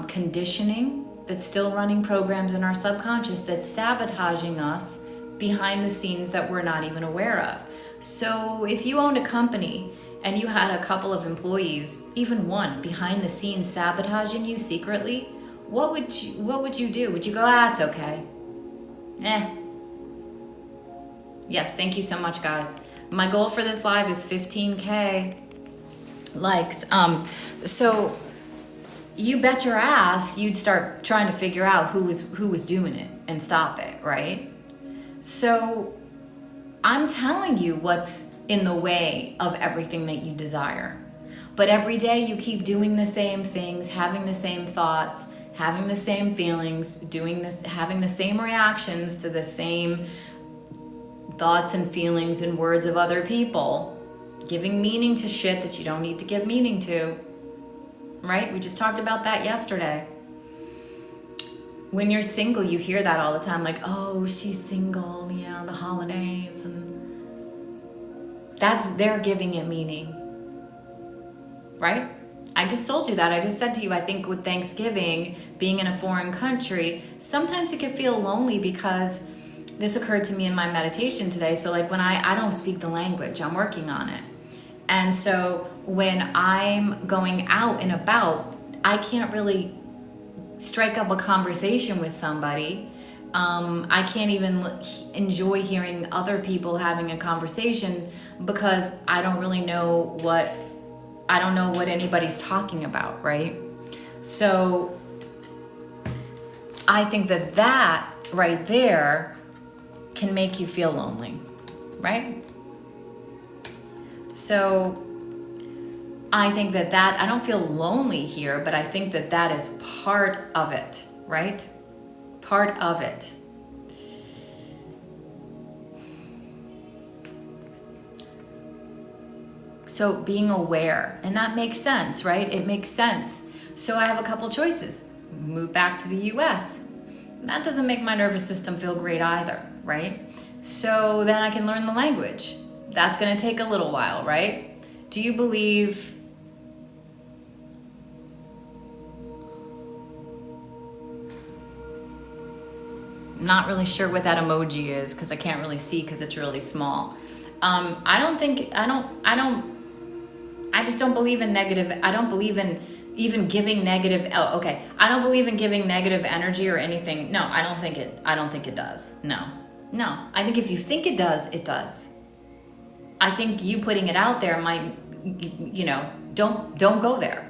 conditioning that's still running programs in our subconscious that's sabotaging us behind the scenes that we're not even aware of. So if you owned a company and you had a couple of employees, even one, behind the scenes sabotaging you secretly, what would you do? Would you go, it's okay? Yes, thank you so much, guys. My goal for this live is 15K likes. So you bet your ass you'd start trying to figure out who was doing it and stop it, right? So I'm telling you what's in the way of everything that you desire. But every day you keep doing the same things, having the same thoughts, having the same feelings, doing this, having the same reactions to the same thoughts and feelings and words of other people, giving meaning to shit that you don't need to give meaning to, right? We just talked about that yesterday. When you're single, you hear that all the time, like, oh, she's single, the holidays, and they're giving it meaning, right? I just told you that. I just said to you, I think with Thanksgiving, being in a foreign country, sometimes it can feel lonely because this occurred to me in my meditation today. So like when I don't speak the language, I'm working on it. And so when I'm going out and about, I can't really strike up a conversation with somebody. I can't even enjoy hearing other people having a conversation because I don't really know what anybody's talking about, right? So I think that right there can make you feel lonely, right? So I think that I don't feel lonely here, but I think that is part of it, right? Part of it. So being aware, and that makes sense, right? It makes sense. So I have a couple choices. Move back to the US. That doesn't make my nervous system feel great either, right? So then I can learn the language. That's going to take a little while, right? Do you believe I'm not really sure what that emoji is because I can't really see because it's really small. I just don't believe in negative. I don't believe in even giving negative. Oh, okay. I don't believe in giving negative energy or anything. No, I don't think it does. No. I think if you think it does, it does. I think you putting it out there might, don't go there,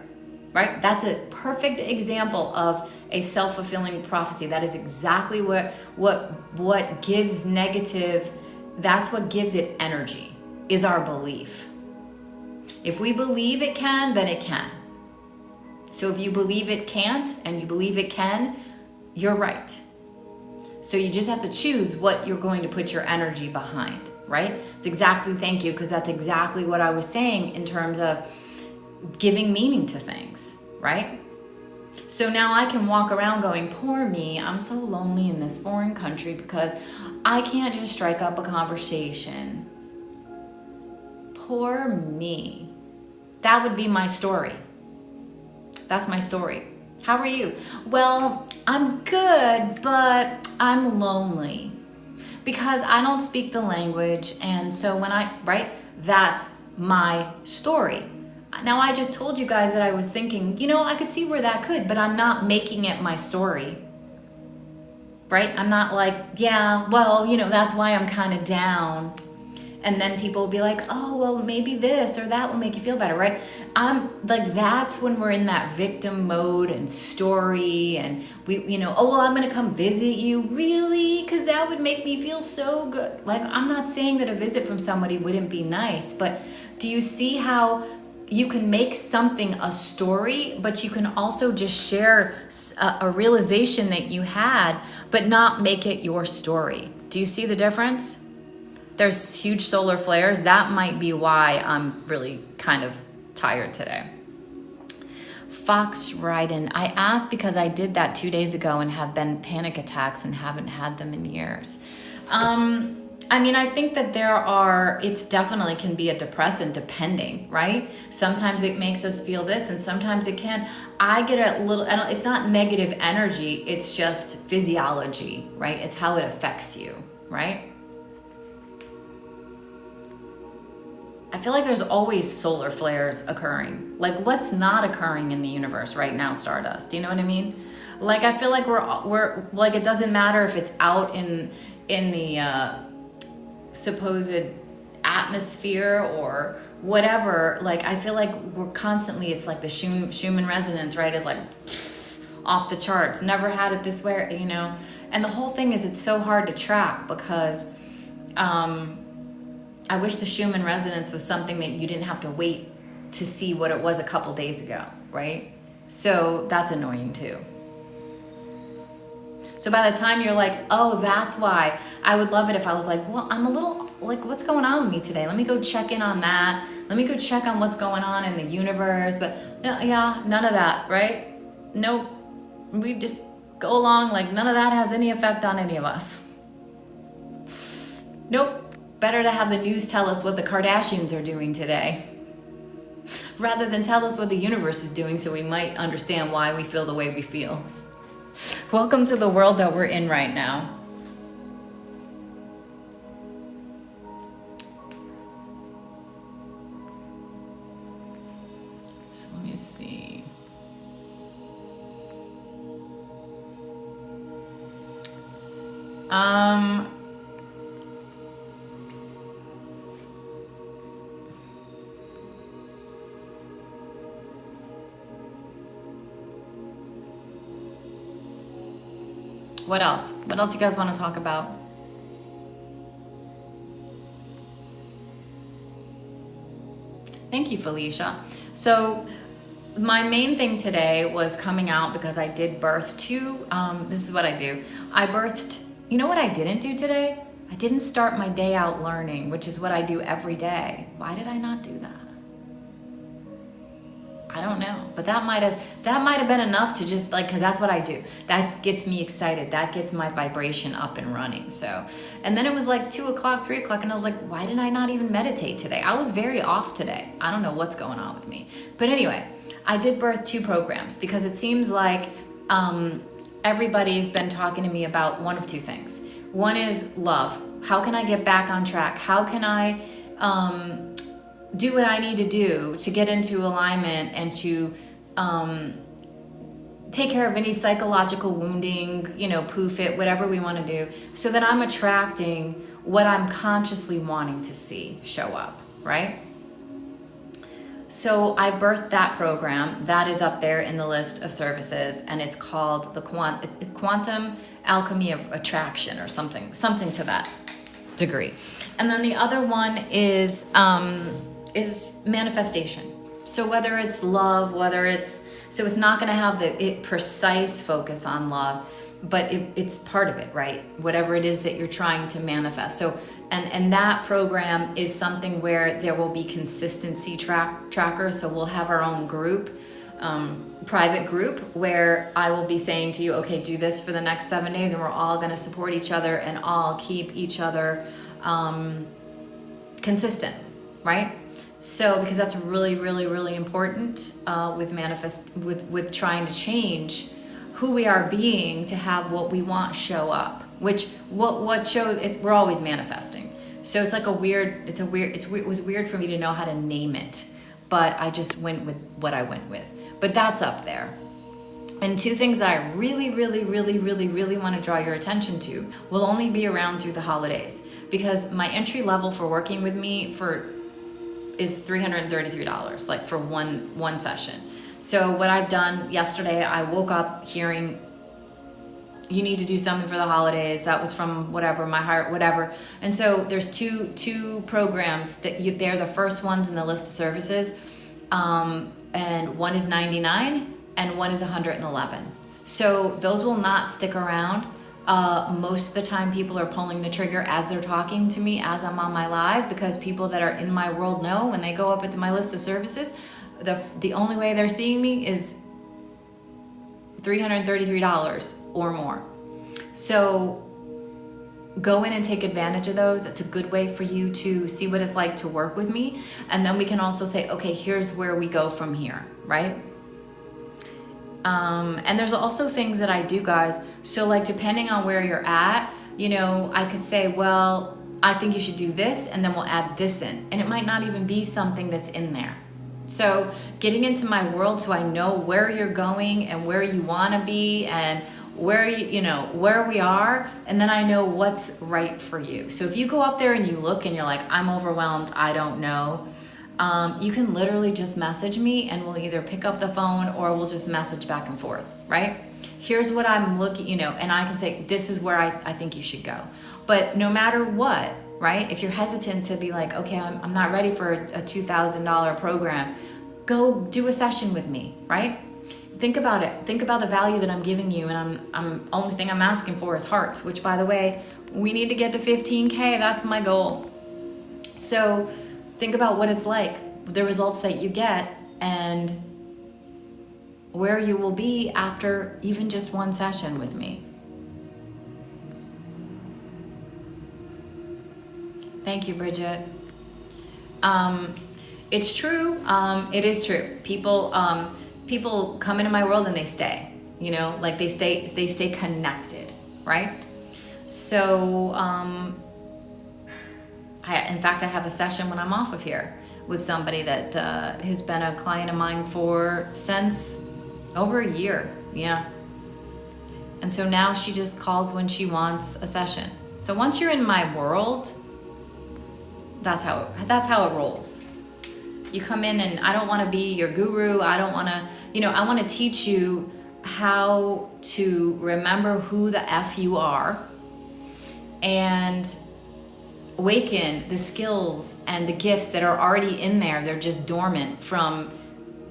right? That's a perfect example of a self-fulfilling prophecy. That is exactly what gives negative. That's what gives it energy, is our belief. If we believe it can, then it can. So if you believe it can't and you believe it can, you're right. So you just have to choose what you're going to put your energy behind, right? Thank you, because that's exactly what I was saying in terms of giving meaning to things, right? So now I can walk around going, poor me, I'm so lonely in this foreign country because I can't just strike up a conversation. Poor me. That would be my story. That's my story. How are you? Well, I'm good, but I'm lonely because I don't speak the language. And so that's my story. Now, I just told you guys that I was thinking, I could see where that could, but I'm not making it my story, right? I'm not like, that's why I'm kind of down. And then people will be like, oh, well, maybe this or that will make you feel better, right? I'm like, that's when we're in that victim mode and story and I'm going to come visit you. Really? Because that would make me feel so good. Like, I'm not saying that a visit from somebody wouldn't be nice, but do you see how you can make something a story, but you can also just share a realization that you had, but not make it your story. Do you see the difference? There's huge solar flares. That might be why I'm really kind of tired today. Fox Ryden, I asked because I did that 2 days ago and have been panic attacks and haven't had them in years. I mean, I think that it's definitely can be a depressant depending, right? Sometimes it makes us feel this and sometimes it can. I get a little, it's not negative energy, it's just physiology, right? It's how it affects you, right? I feel like there's always solar flares occurring. Like, what's not occurring in the universe right now, Stardust? Do you know what I mean? Like, I feel like we're like, it doesn't matter if it's out in the supposed atmosphere or whatever. Like, I feel like we're constantly, it's like the Schumann resonance, right? Is like off the charts. Never had it this way, you know? And the whole thing is, it's so hard to track because, I wish the Schumann resonance was something that you didn't have to wait to see what it was a couple days ago, right? So that's annoying too. So by the time you're like, oh, that's why, I would love it if I was like, well, I'm a little, like, what's going on with me today? Let me go check in on that. Let me go check on what's going on in the universe. But yeah, none of that, right? Nope. We just go along like none of that has any effect on any of us. Nope. Better to have the news tell us what the Kardashians are doing today rather than tell us what the universe is doing so we might understand why we feel the way we feel. Welcome to the world that we're in right now. So let me see. What else? What else you guys want to talk about? Thank you, Felicia. So my main thing today was coming out because I did birth two. This is what I do. I birthed, you know what I didn't do today? I didn't start my day out learning, which is what I do every day. Why did I not do that? I don't know, but that might have been enough to just like, cause that's what I do. That gets me excited. That gets my vibration up and running. So, and then it was like 2 o'clock, 3 o'clock, and I was like, why did I not even meditate today? I was very off today. I don't know what's going on with me. But anyway, I did birth 2 programs because it seems like everybody's been talking to me about one of 2 things. One is love. How can I get back on track? How can I do what I need to do to get into alignment and to take care of any psychological wounding, you know, poof it, whatever we want to do, so that I'm attracting what I'm consciously wanting to see show up, right? So I birthed that program. That is up there in the list of services, and it's called the Quantum Alchemy of Attraction or something to that degree. And then the other one is manifestation. So whether it's love, so it's not going to have the precise focus on love, but it's part of it, right? Whatever it is that you're trying to manifest. So, and that program is something where there will be consistency trackers. So we'll have our own group, private group, where I will be saying to you, okay, do this for the next 7 days, and we're all going to support each other and all keep each other consistent, right? So, because that's really, really, really important with trying to change who we are being to have what we want show up. Which what shows it, we're always manifesting. So it's like it was weird for me to know how to name it, but I just went with what I went with. But that's up there. And 2 things that I really, really, really, really, really want to draw your attention to will only be around through the holidays, because my entry level for working with me is $333, like for one session. So what I've done yesterday, I woke up hearing, you need to do something for the holidays. That was from whatever, my heart, whatever. And so there's two programs that they're the first ones in the list of services. and one is 99 and one is 111. So those will not stick around. Most of the time people are pulling the trigger as they're talking to me as I'm on my live, because people that are in my world know when they go up into my list of services, the only way they're seeing me is $333 or more. So go in and take advantage of those. It's a good way for you to see what it's like to work with me. And then we can also say, okay, here's where we go from here, right? And there's also things that I do, guys. So like, depending on where you're at, you know, I could say, well, I think you should do this, and then we'll add this in. And it might not even be something that's in there. So getting into my world so I know where you're going and where you want to be and where you know, where we are, and then I know what's right for you. So if you go up there and you look and you're like, I'm overwhelmed, I don't know, you can literally just message me and we'll either pick up the phone or we'll just message back and forth, right? Here's what I'm looking, you know, and I can say, this is where I think you should go. But no matter what, right? If you're hesitant to be like, okay, I'm not ready for a $2,000 program, go do a session with me, right? Think about it. Think about the value that I'm giving you, and I'm only thing I'm asking for is hearts, which, by the way, we need to get to 15K. That's my goal. So think about what it's like, the results that you get, and where you will be after even just one session with me. Thank you, Bridget. It's true. It is true. People come into my world and they stay, you know, like they stay connected, right? So, in fact, I have a session when I'm off of here with somebody that has been a client of mine since over a year, yeah. And so now she just calls when she wants a session. So once you're in my world, that's how it rolls. You come in and I don't want to be your guru. I don't want to, you know, I want to teach you how to remember who the F you are and awaken the skills and the gifts that are already in there. They're just dormant from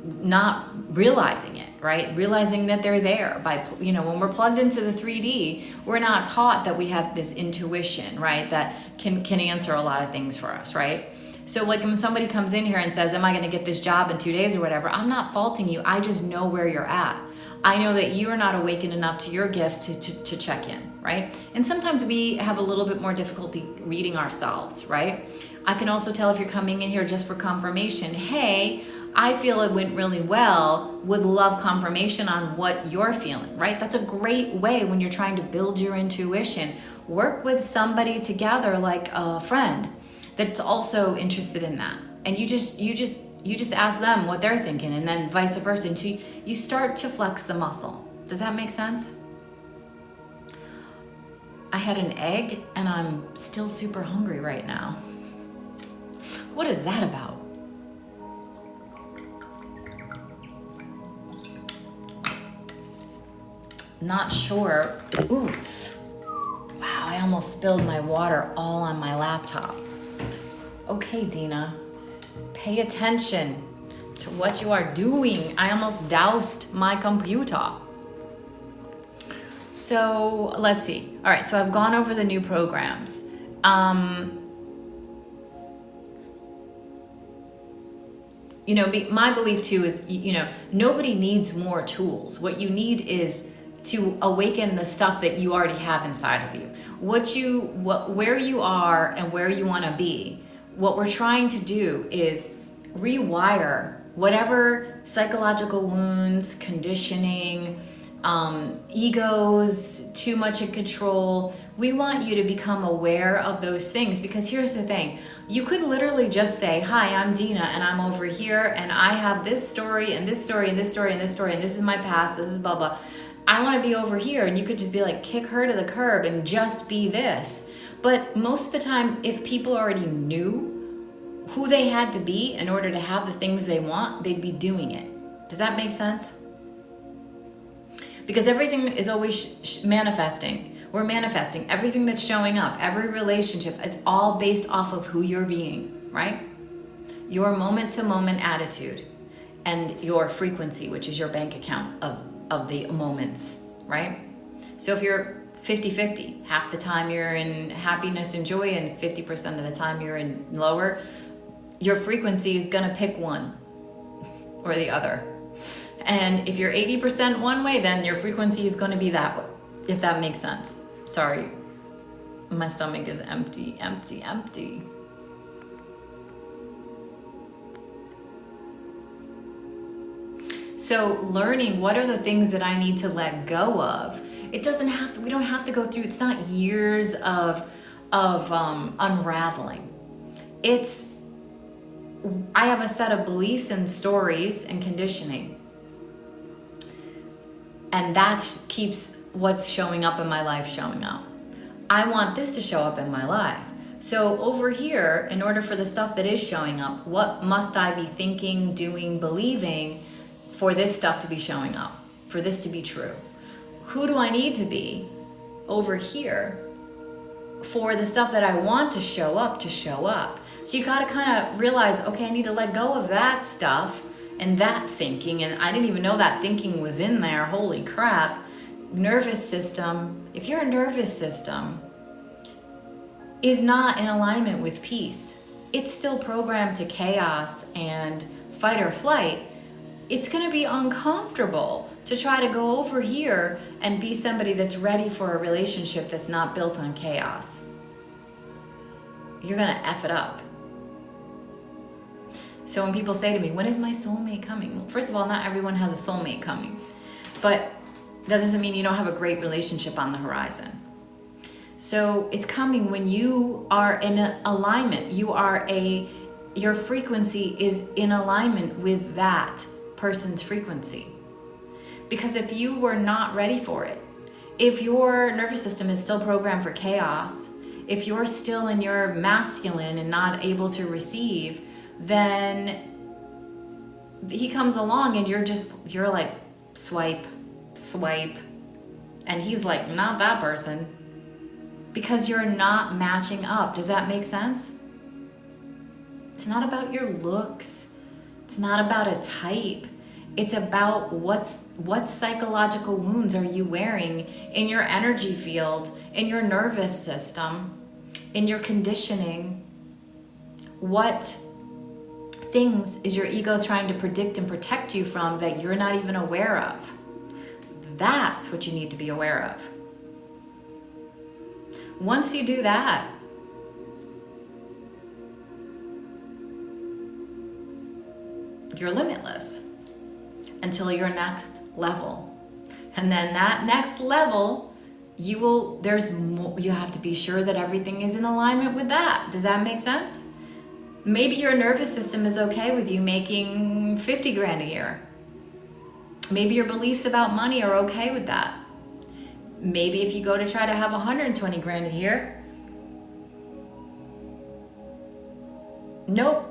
not realizing it, right? Realizing that they're there by, you know, when we're plugged into the 3D, we're not taught that we have this intuition, right? That can answer a lot of things for us, right? So like when somebody comes in here and says, am I going to get this job in 2 days or whatever? I'm not faulting you. I just know where you're at. I know that you are not awakened enough to your gifts to check in, right? And sometimes we have a little bit more difficulty reading ourselves, right? I can also tell if you're coming in here just for confirmation. Hey, I feel it went really well. Would love confirmation on what you're feeling, right? That's a great way when you're trying to build your intuition. Work with somebody together like a friend that's also interested in that. And you just ask them what they're thinking, and then vice versa. And so you start to flex the muscle. Does that make sense? I had an egg and I'm still super hungry right now. What is that about? Not sure. Ooh. Wow, I almost spilled my water all on my laptop. Okay, Dina, pay attention to what you are doing. I almost doused my computer. So let's see. All right, so I've gone over the new programs. You know, my belief too is, you know, nobody needs more tools. What you need is to awaken the stuff that you already have inside of you. Where you are and where you want to be. What we're trying to do is rewire whatever psychological wounds, conditioning, egos, too much in control. We want you to become aware of those things, because here's the thing. You could literally just say, hi, I'm Dina and I'm over here and I have this story and this story and this story and this story and this is my past, this is blah, blah. I want to be over here, and you could just be like, kick her to the curb and just be this. But most of the time, if people already knew who they had to be in order to have the things they want, they'd be doing it. Does that make sense? Because everything is always manifesting. We're manifesting everything that's showing up, every relationship. It's all based off of who you're being, right? Your moment-to-moment attitude. and your frequency, which is your bank account of the moments, right? So if you're 50-50, half the time you're in happiness and joy and 50% of the time you're in lower, your frequency is gonna pick one or the other. And if you're 80% one way, then your frequency is gonna be that way, if that makes sense. Sorry, my stomach is empty, empty, empty. So learning what are the things that I need to let go of. It doesn't have to, we don't have to go through, it's not years of unraveling. It's, I have a set of beliefs and stories and conditioning. And that keeps what's showing up in my life showing up. I want this to show up in my life. So over here, in order for the stuff that is showing up, what must I be thinking, doing, believing for this stuff to be showing up, for this to be true? Who do I need to be over here for the stuff that I want to show up to show up? So you gotta kind of realize, okay, I need to let go of that stuff and that thinking, and I didn't even know that thinking was in there, holy crap. Nervous system, if your nervous system is not in alignment with peace, it's still programmed to chaos and fight or flight, it's gonna be uncomfortable to try to go over here and be somebody that's ready for a relationship that's not built on chaos. You're gonna F it up. So when people say to me, when is my soulmate coming? Well, first of all, not everyone has a soulmate coming, but that doesn't mean you don't have a great relationship on the horizon. So it's coming when you are in alignment. Your frequency is in alignment with that person's frequency. Because if you were not ready for it, if your nervous system is still programmed for chaos, if you're still in your masculine and not able to receive, then he comes along and you're like swipe, and he's like, not that person, because you're not matching up. Does that make sense? It's not about your looks. It's not about a type. It's about what psychological wounds are you wearing in your energy field, in your nervous system, in your conditioning. What things is your ego trying to predict and protect you from that you're not even aware of? That's what you need to be aware of. Once you do that, you're limitless until your next level. And then that next level, you have to be sure that everything is in alignment with that. Does that make sense? Maybe your nervous system is okay with you making 50 grand a year. Maybe your beliefs about money are okay with that. Maybe if you go to try to have 120 grand a year, nope.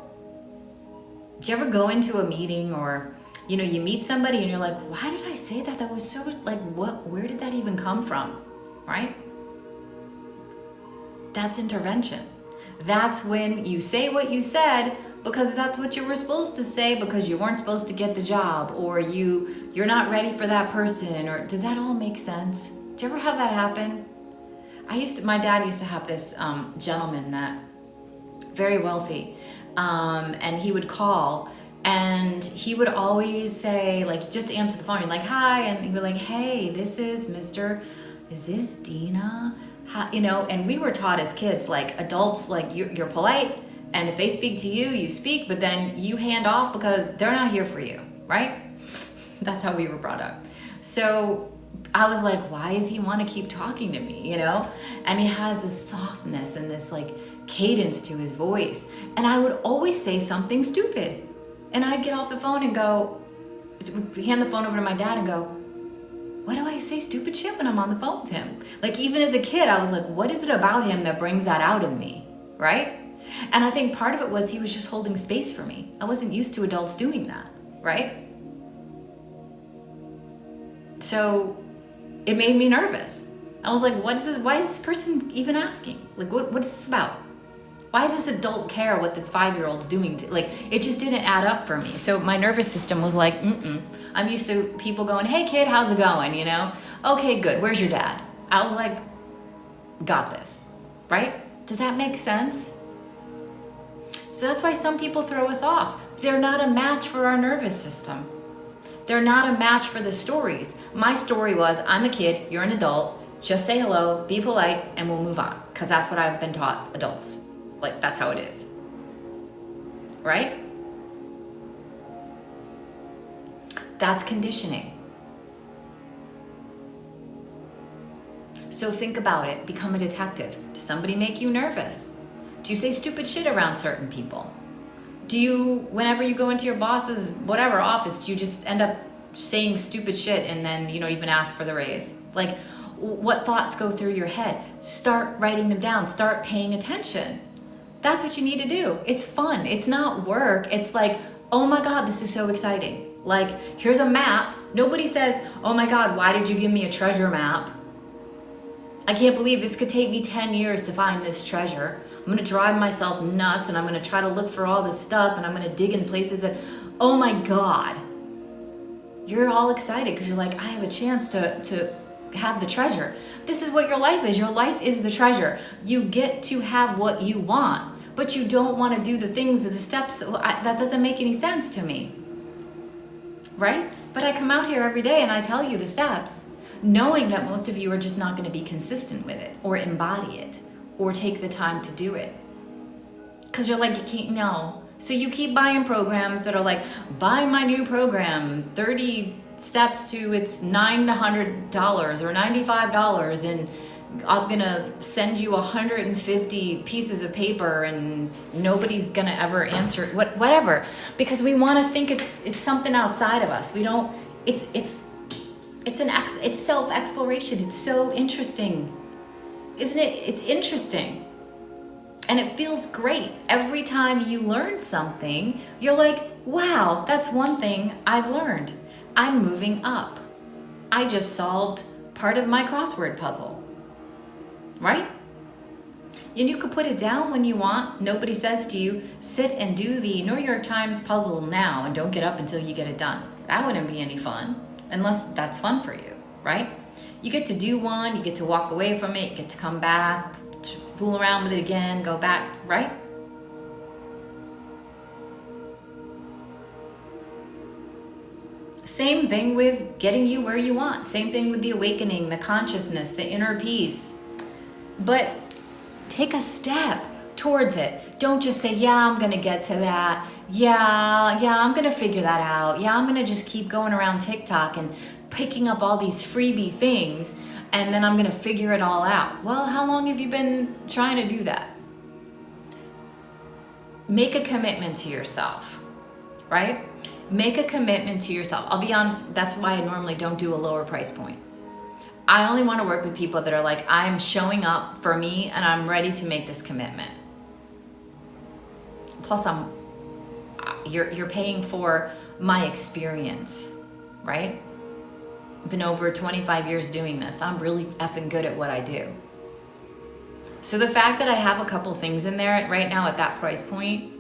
Do you ever go into a meeting or, you meet somebody and you're like, why did I say that? That was so, like, where did that even come from, right? That's intervention. That's when you say what you said because that's what you were supposed to say because you weren't supposed to get the job, or you're not ready for that person, or does that all make sense? Do you ever have that happen? My dad used to have this gentleman that, very wealthy, and he would call and he would always say, like, just answer the phone, you're like, hi, and he'd be like, hey, this is is this Dina? How, and we were taught as kids, like adults, like you're polite, and if they speak to you, you speak, but then you hand off because they're not here for you, right? That's how we were brought up. So I was like, why does he want to keep talking to me, And he has this softness and this like cadence to his voice. And I would always say something stupid. And I'd get off the phone and go, hand the phone over to my dad and go, why do I say stupid shit when I'm on the phone with him? Like, even as a kid, I was like, what is it about him that brings that out in me, right? And I think part of it was he was just holding space for me. I wasn't used to adults doing that, right? So it made me nervous. I was like, what is this? Why is this person even asking? Like, what is this about? Why does this adult care what this 5-year-old's doing? Like, it just didn't add up for me. So my nervous system was like, I'm used to people going, hey kid, how's it going? You know? Okay, good. Where's your dad? I was like, got this, right? Does that make sense? So that's why some people throw us off. They're not a match for our nervous system. They're not a match for the stories. My story was, I'm a kid, you're an adult, just say hello, be polite, and we'll move on. Because that's what I've been taught adults. Like, that's how it is. Right? That's conditioning. So think about it. Become a detective. Does somebody make you nervous? Do you say stupid shit around certain people? Do you, whenever you go into your boss's whatever office, do you just end up saying stupid shit and then you don't even ask for the raise? Like, what thoughts go through your head? Start writing them down. Start paying attention. That's what you need to do. It's fun. It's not work. It's like, oh my God, this is so exciting. Like, here's a map. Nobody says, oh my God, why did you give me a treasure map? I can't believe this could take me 10 years to find this treasure. I'm going to drive myself nuts and I'm going to try to look for all this stuff and I'm going to dig in places that, oh my God. You're all excited because you're like, I have a chance to have the treasure. This is what your life is. Your life is the treasure. You get to have what you want, but you don't want to do the things, the steps. That doesn't make any sense to me, right? But I come out here every day and I tell you the steps, knowing that most of you are just not going to be consistent with it or embody it or take the time to do it. Because you're like, you can't, no. So you keep buying programs that are like, buy my new program, 30 steps to it's $900 or $95 and I'm gonna send you 150 pieces of paper and nobody's gonna ever answer whatever, because we want to think it's something outside of us. We don't. It's self-exploration. It's so interesting, isn't it? It's interesting. And it feels great. Every time you learn something, you're like, wow, that's one thing I've learned. I'm moving up. I just solved part of my crossword puzzle. Right? And you could put it down when you want. Nobody says to you, sit and do the New York Times puzzle now and don't get up until you get it done. That wouldn't be any fun, unless that's fun for you, right? You get to do one, you get to walk away from it, you get to come back, fool around with it again, go back, right? Same thing with getting you where you want. Same thing with the awakening, the consciousness, the inner peace. But take a step towards it. Don't just say, yeah, I'm going to get to that. Yeah, I'm going to figure that out. Yeah, I'm going to just keep going around TikTok and picking up all these freebie things and then I'm going to figure it all out. Well, how long have you been trying to do that? Make a commitment to yourself, right? Make a commitment to yourself. I'll be honest, that's why I normally don't do a lower price point. I only want to work with people that are like, I'm showing up for me and I'm ready to make this commitment. Plus, you're paying for my experience, right? I've been over 25 years doing this. I'm really effing good at what I do. So the fact that I have a couple things in there right now at that price point,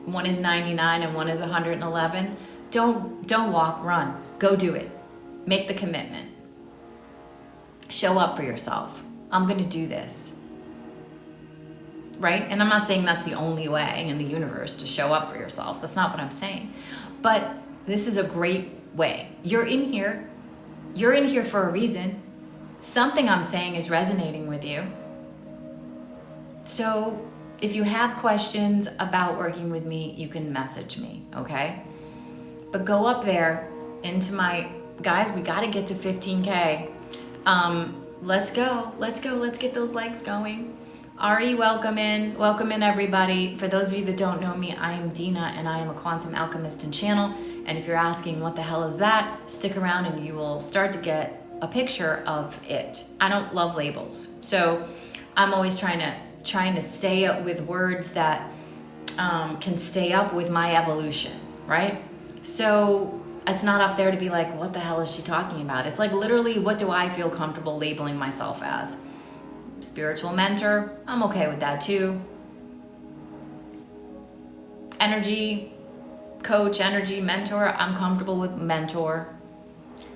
one is $99 and one is $111, don't walk, run. Go do it. Make the commitment. Show up for yourself. I'm going to do this. Right? And I'm not saying that's the only way in the universe to show up for yourself. That's not what I'm saying. But this is a great way. You're in here. You're in here for a reason. Something I'm saying is resonating with you. So if you have questions about working with me, you can message me, okay? But go up there into my, guys, we got to get to 15K. Let's go. Let's get those legs going. Ari, welcome in everybody. For those of you that don't know me, I am Dina and I am a quantum alchemist and channel. And if you're asking what the hell is that, stick around and you will start to get a picture of it. I don't love labels. So I'm always trying to stay up with words that can stay up with my evolution, right? So it's not up there to be like, what the hell is she talking about? It's like literally, what do I feel comfortable labeling myself as? Spiritual mentor, I'm okay with that too. Energy coach, energy mentor, I'm comfortable with mentor.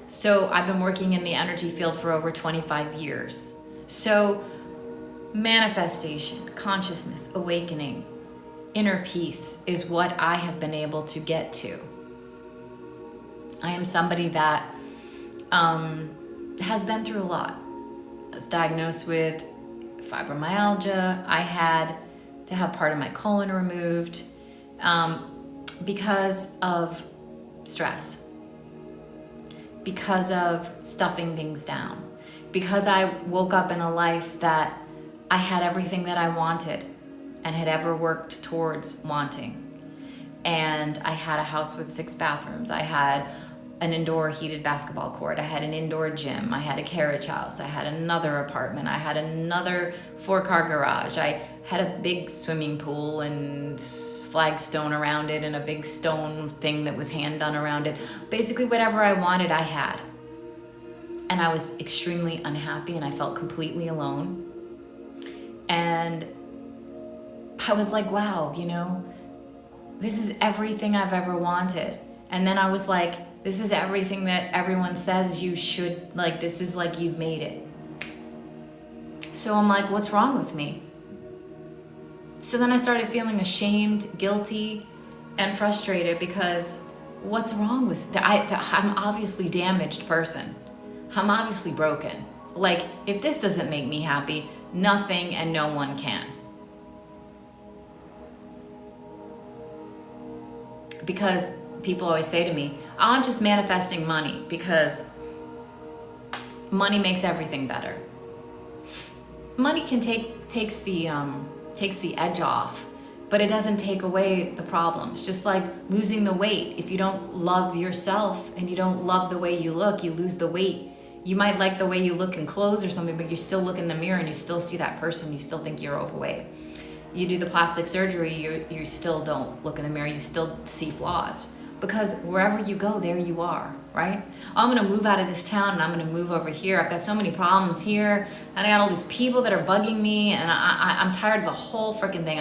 So I've been working in the energy field for over 25 years. So manifestation, consciousness, awakening, inner peace is what I have been able to get to. I am somebody that has been through a lot. I was diagnosed with fibromyalgia. I had to have part of my colon removed because of stress, because of stuffing things down, because I woke up in a life that I had everything that I wanted and had ever worked towards wanting. And I had a house with 6 bathrooms. I had an indoor heated basketball court. I had an indoor gym. I had a carriage house. I had another apartment. I had another 4-car garage. I had a big swimming pool and flagstone around it and a big stone thing that was hand done around it. Basically whatever I wanted, I had. And I was extremely unhappy and I felt completely alone. And I was like, wow, you know, this is everything I've ever wanted. And then I was like, this is everything that everyone says you should, like, this is like you've made it. So I'm like, what's wrong with me? So then I started feeling ashamed, guilty, and frustrated because what's wrong with I'm obviously a damaged person. I'm obviously broken. Like, if this doesn't make me happy, nothing and no one can. Because people always say to me, oh, I'm just manifesting money because money makes everything better. Money can takes the edge off, but it doesn't take away the problems. Just like losing the weight. If you don't love yourself and you don't love the way you look, you lose the weight. You might like the way you look in clothes or something, but you still look in the mirror and you still see that person. You still think you're overweight. You do the plastic surgery, you still don't look in the mirror. You still see flaws. Because wherever you go, there you are, right? I'm gonna move out of this town and I'm gonna move over here. I've got so many problems here and I got all these people that are bugging me and I'm tired of the whole freaking thing.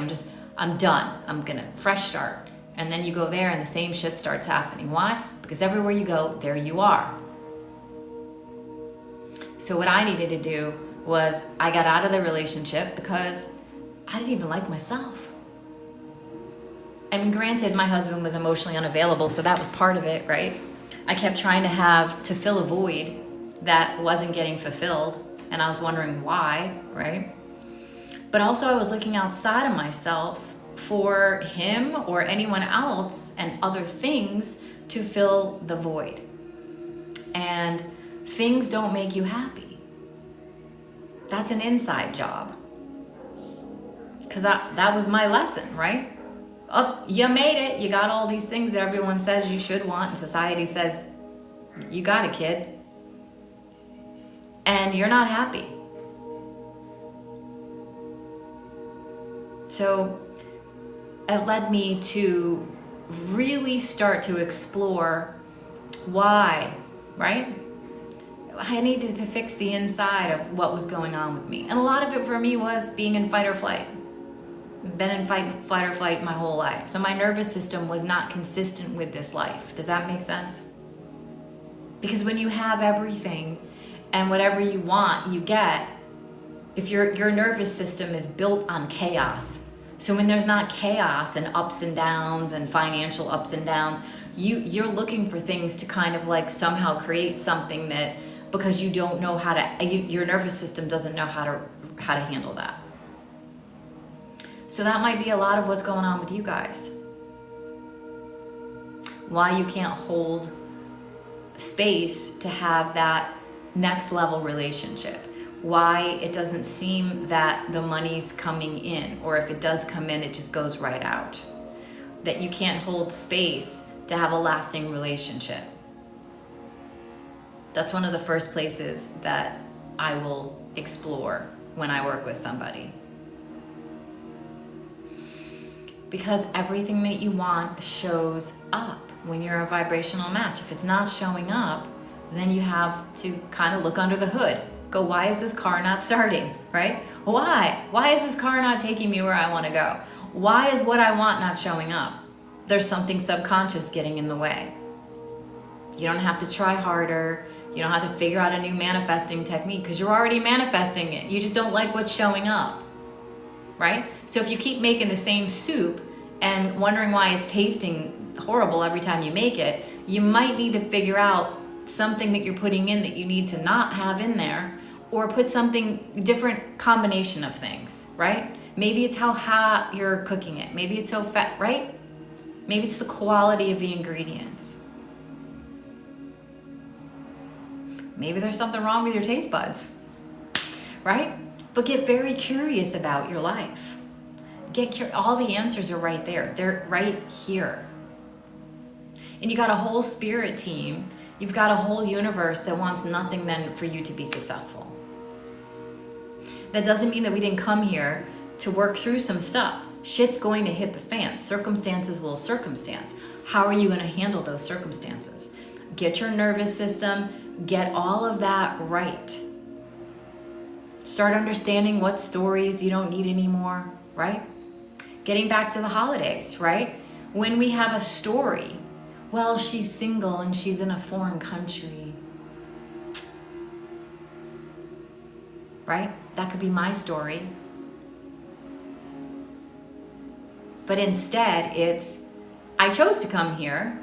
I'm done. I'm gonna fresh start. And then you go there and the same shit starts happening. Why? Because everywhere you go, there you are. So what I needed to do was I got out of the relationship because I didn't even like myself. I mean, granted, my husband was emotionally unavailable, so that was part of it, right? I kept trying to fill a void that wasn't getting fulfilled, and I was wondering why, right? But also I was looking outside of myself for him or anyone else and other things to fill the void. And things don't make you happy. That's an inside job. Because that was my lesson, right? Oh, you made it. You got all these things that everyone says you should want and society says, you got it, kid. And you're not happy. So it led me to really start to explore why, right? I needed to fix the inside of what was going on with me. And a lot of it for me was being in fight or flight. Been in flight or flight my whole life. So my nervous system was not consistent with this life. Does that make sense? Because when you have everything and whatever you want, you get, if your nervous system is built on chaos. So when there's not chaos and ups and downs and financial ups and downs, you're looking for things to kind of like somehow create something that, because you don't know how to, your nervous system doesn't know how to handle that. So that might be a lot of what's going on with you guys. Why you can't hold space to have that next level relationship. Why it doesn't seem that the money's coming in, or if it does come in, it just goes right out. That you can't hold space to have a lasting relationship. That's one of the first places that I will explore when I work with somebody. Because everything that you want shows up when you're a vibrational match. If it's not showing up, then you have to kind of look under the hood. Go, why is this car not starting, right? Why? Why is this car not taking me where I want to go? Why is what I want not showing up? There's something subconscious getting in the way. You don't have to try harder. You don't have to figure out a new manifesting technique because you're already manifesting it. You just don't like what's showing up, right? So if you keep making the same soup and wondering why it's tasting horrible every time you make it, you might need to figure out something that you're putting in that you need to not have in there, or put something different combination of things, right? Maybe it's how hot you're cooking it. Maybe it's so fat, right? Maybe it's the quality of the ingredients. Maybe there's something wrong with your taste buds, right? But get very curious about your life. All the answers are right there. They're right here. And you got a whole spirit team. You've got a whole universe that wants nothing than for you to be successful. That doesn't mean that we didn't come here to work through some stuff. Shit's going to hit the fan. Circumstances will circumstance. How are you going to handle those circumstances? Get your nervous system, get all of that right. Start understanding what stories you don't need anymore, right? Getting back to the holidays, right? When we have a story, well, she's single and she's in a foreign country, right? That could be my story. But instead, it's, I chose to come here.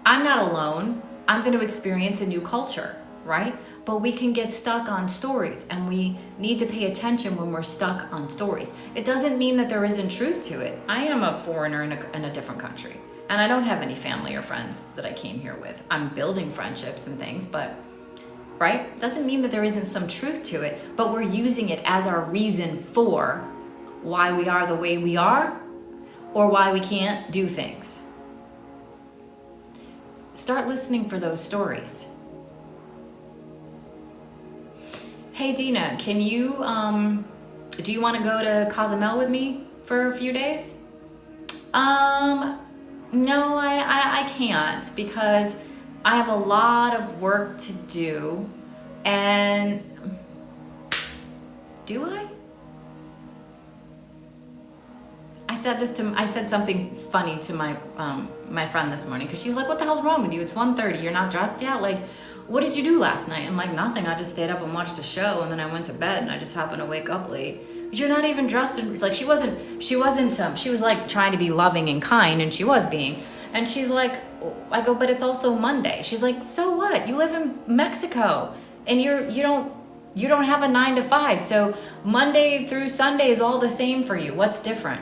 I'm not alone. I'm going to experience a new culture, right? But we can get stuck on stories, and we need to pay attention when we're stuck on stories. It doesn't mean that there isn't truth to it. I am a foreigner in a different country, and I don't have any family or friends that I came here with. I'm building friendships and things, but right? Doesn't mean that there isn't some truth to it, but we're using it as our reason for why we are the way we are, or why we can't do things. Start listening for those stories. Hey Dina, can you, do you want to go to Cozumel with me for a few days? No, I can't, because I have a lot of work to do, and do I? I said something funny to my friend this morning, because she was like, what the hell's wrong with you? It's 1:30, you're not dressed yet? Like, what did you do last night? I'm like, nothing, I just stayed up and watched a show, and then I went to bed, and I just happened to wake up late. But you're not even dressed, and like, she was like trying to be loving and kind, and she was being, and she's like, I go, but it's also Monday. She's like, so what? You live in Mexico, and you don't have a 9 to 5, so Monday through Sunday is all the same for you. What's different?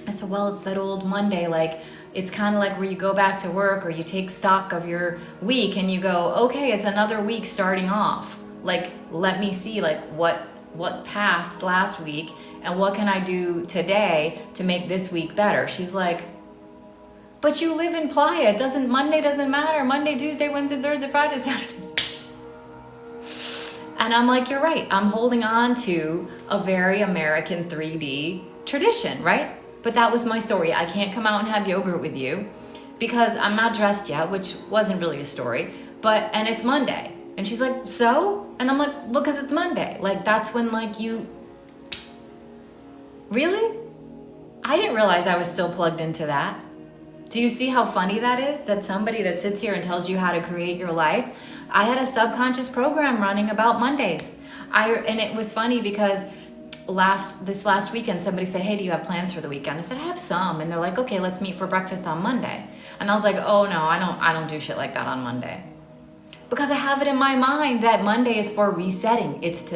I said, well, it's that old Monday, like, it's kind of like where you go back to work, or you take stock of your week and you go, okay, it's another week starting off. Like, let me see, like, what passed last week, and what can I do today to make this week better? She's like, but you live in Playa. Monday doesn't matter. Monday, Tuesday, Wednesday, Thursday, Friday, Saturday. And I'm like, you're right. I'm holding on to a very American 3D tradition, right? But that was my story. I can't come out and have yogurt with you because I'm not dressed yet, which wasn't really a story, and it's Monday. And she's like, so? And I'm like, well, because it's Monday. Like, that's when, like, you, really? I didn't realize I was still plugged into that. Do you see how funny that is? That somebody that sits here and tells you how to create your life. I had a subconscious program running about Mondays. And it was funny because this last weekend, somebody said, hey, do you have plans for the weekend? I said, I have some. And they're like, okay, let's meet for breakfast on Monday. And I was like, oh no, I don't do shit like that on Monday. Because I have it in my mind that Monday is for resetting. It's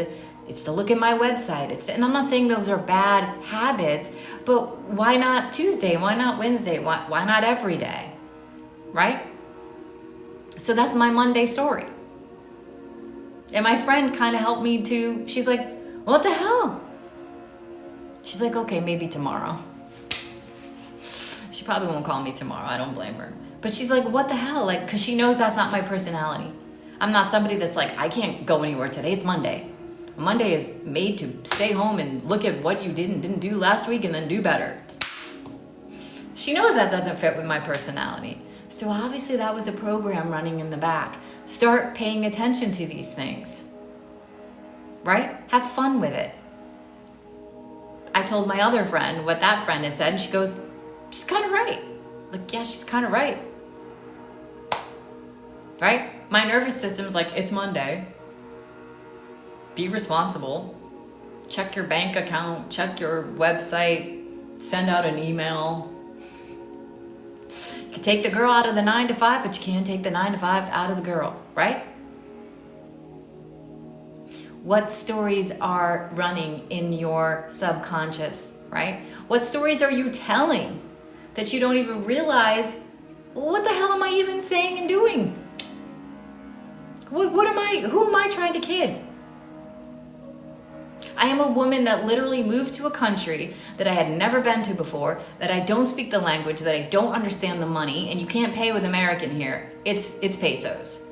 to look at my website. And I'm not saying those are bad habits, but why not Tuesday? Why not Wednesday? Why not every day? Right? So that's my Monday story. And my friend kind of helped me to, she's like, what the hell? She's like, okay, maybe tomorrow. She probably won't call me tomorrow. I don't blame her. But she's like, what the hell? Like, because she knows that's not my personality. I'm not somebody that's like, I can't go anywhere today. It's Monday. Monday is made to stay home and look at what you did and didn't do last week and then do better. She knows that doesn't fit with my personality. So obviously that was a program running in the back. Start paying attention to these things. right? Have fun with it. I told my other friend what that friend had said, and she goes, she's kind of right. Like, yeah, she's kind of right. Right? My nervous system's like, it's Monday. Be responsible. Check your bank account, check your website, send out an email. You can take the girl out of the 9 to 5, but you can't take the 9 to 5 out of the girl, right? What stories are running in your subconscious, right? What stories are you telling that you don't even realize, what the hell am I even saying and doing? Who am I trying to kid? I am a woman that literally moved to a country that I had never been to before, that I don't speak the language, that I don't understand the money, and you can't pay with American here. It's pesos.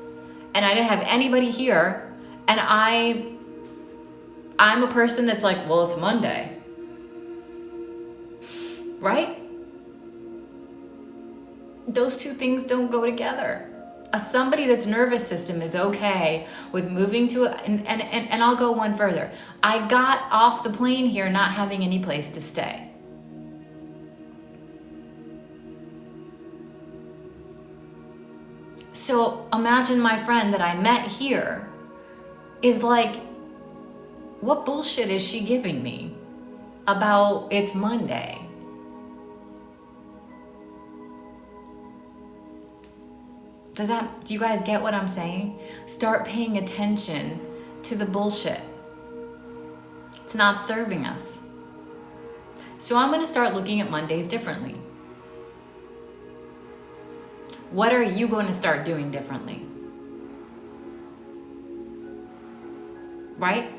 And I didn't have anybody here, and I'm a person that's like, well, it's Monday. Right? Those two things don't go together. Somebody that's nervous system is okay with moving to and I'll go one further. I got off the plane here not having any place to stay. So imagine my friend that I met here is like, what bullshit is she giving me about it's Monday? Do you guys get what I'm saying? Start paying attention to the bullshit. It's not serving us. So I'm going to start looking at Mondays differently. What are you going to start doing differently? Right?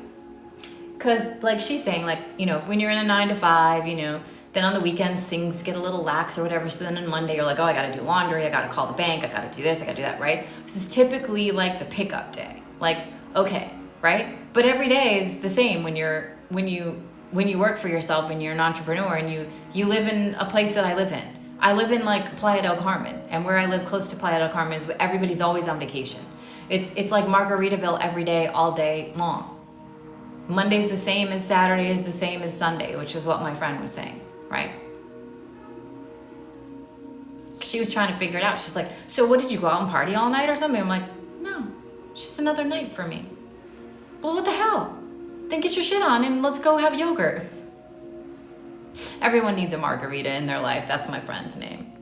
Because like she's saying, like, you know, when you're in a 9 to 5, you know, then on the weekends things get a little lax or whatever. So then on Monday you're like, oh, I got to do laundry. I got to call the bank. I got to do this. I got to do that, right? This is typically like the pickup day. Like, okay, right? But every day is the same when you work for yourself and you're an entrepreneur and you live in a place that I live in. I live in like Playa del Carmen, and where I live close to Playa del Carmen is everybody's always on vacation. It's like Margaritaville every day, all day long. Monday's the same as Saturday is the same as Sunday, which is what my friend was saying, right? She was trying to figure it out. She's like, so what, did you go out and party all night or something? I'm like, no, it's just another night for me. Well, what the hell? Then get your shit on and let's go have yogurt. Everyone needs a margarita in their life. That's my friend's name.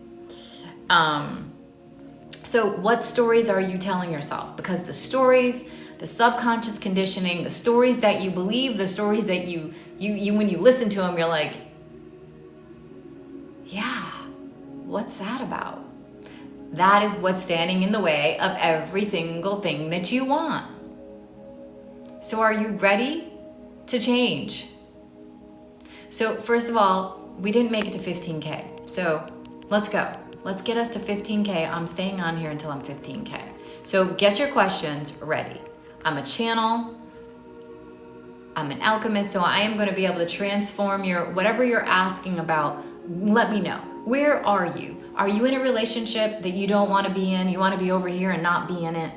So what stories are you telling yourself? Because the stories, the subconscious conditioning, the stories that you believe, the stories that you when you listen to them, you're like, yeah, what's that about? That is what's standing in the way of every single thing that you want. So are you ready to change? So first of all, we didn't make it to 15K. So let's go. Let's get us to 15K. I'm staying on here until I'm 15K. So get your questions ready. I'm a channel. I'm an alchemist. So I am going to be able to transform whatever you're asking about. Let me know. Where are you? Are you in a relationship that you don't want to be in? You want to be over here and not be in it?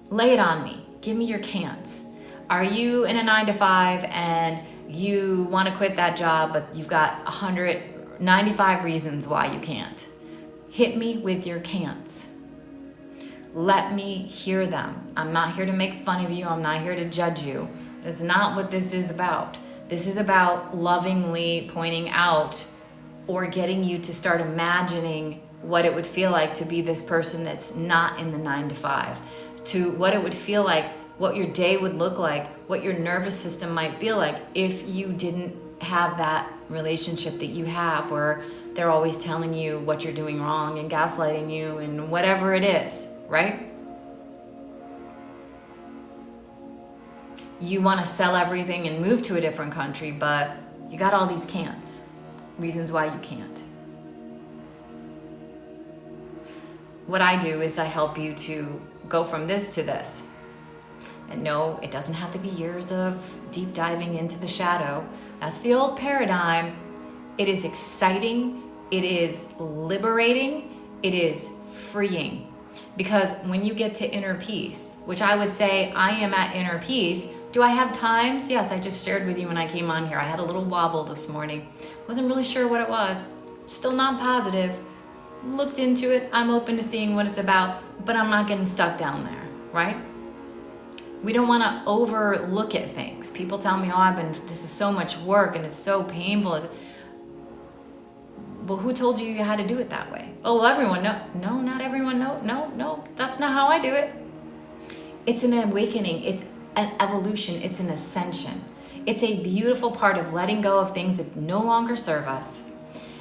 Lay it on me. Give me your cans. Are you in a 9 to 5 and you want to quit that job, but you've got 195 reasons why you can't? Hit me with your can'ts. Let me hear them. I'm not here to make fun of you. I'm not here to judge you. That's not what this is about. This is about lovingly pointing out or getting you to start imagining what it would feel like to be this person that's not in the 9 to 5, to what it would feel like, what your day would look like, what your nervous system might feel like if you didn't have that relationship that you have where they're always telling you what you're doing wrong and gaslighting you and whatever it is, right? You want to sell everything and move to a different country, but you got all these can'ts, reasons why you can't. What I do is I help you to go from this to this. And no, it doesn't have to be years of deep diving into the shadow. That's the old paradigm. It is exciting. It is liberating. It is freeing. Because when you get to inner peace, which I would say I am at inner peace Do I have times? Yes, I just shared with you when I came on here. I had a little wobble this morning. Wasn't really sure what it was. Still not positive. Looked into it. I'm open to seeing what it's about, but I'm not getting stuck down there, right? We don't want to overlook at things. People tell me, oh, this is so much work and it's so painful. Well, who told you had to do it that way? Oh, well, everyone, no, not everyone, no, that's not how I do it. It's an awakening, it's an evolution, it's an ascension. It's a beautiful part of letting go of things that no longer serve us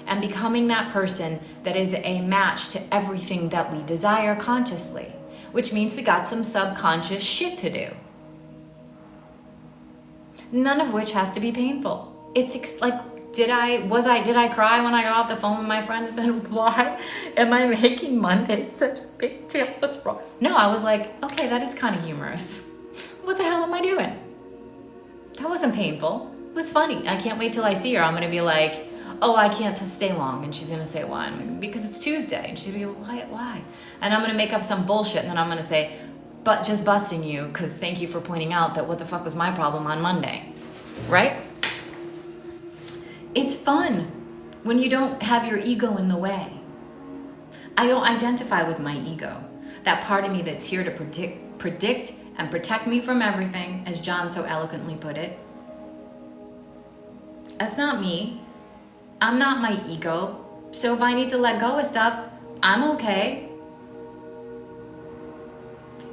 and becoming that person that is a match to everything that we desire consciously, which means we got some subconscious shit to do. None of which has to be painful. It's like, did I cry when I got off the phone with my friend and said, why am I making Mondays such a big deal? What's wrong? No, I was like, okay, that is kind of humorous. What the hell am I doing? That wasn't painful. It was funny. I can't wait till I see her. I'm going to be like, oh, I can't stay long. And she's going to say, why? Because it's Tuesday. And she's going to be like, why? And I'm going to make up some bullshit. And then I'm going to say, but just busting you because thank you for pointing out that what the fuck was my problem on Monday. Right? It's fun when you don't have your ego in the way. I don't identify with my ego. That part of me that's here to predict and protect me from everything, as John so eloquently put it. That's not me. I'm not my ego. So if I need to let go of stuff, I'm okay.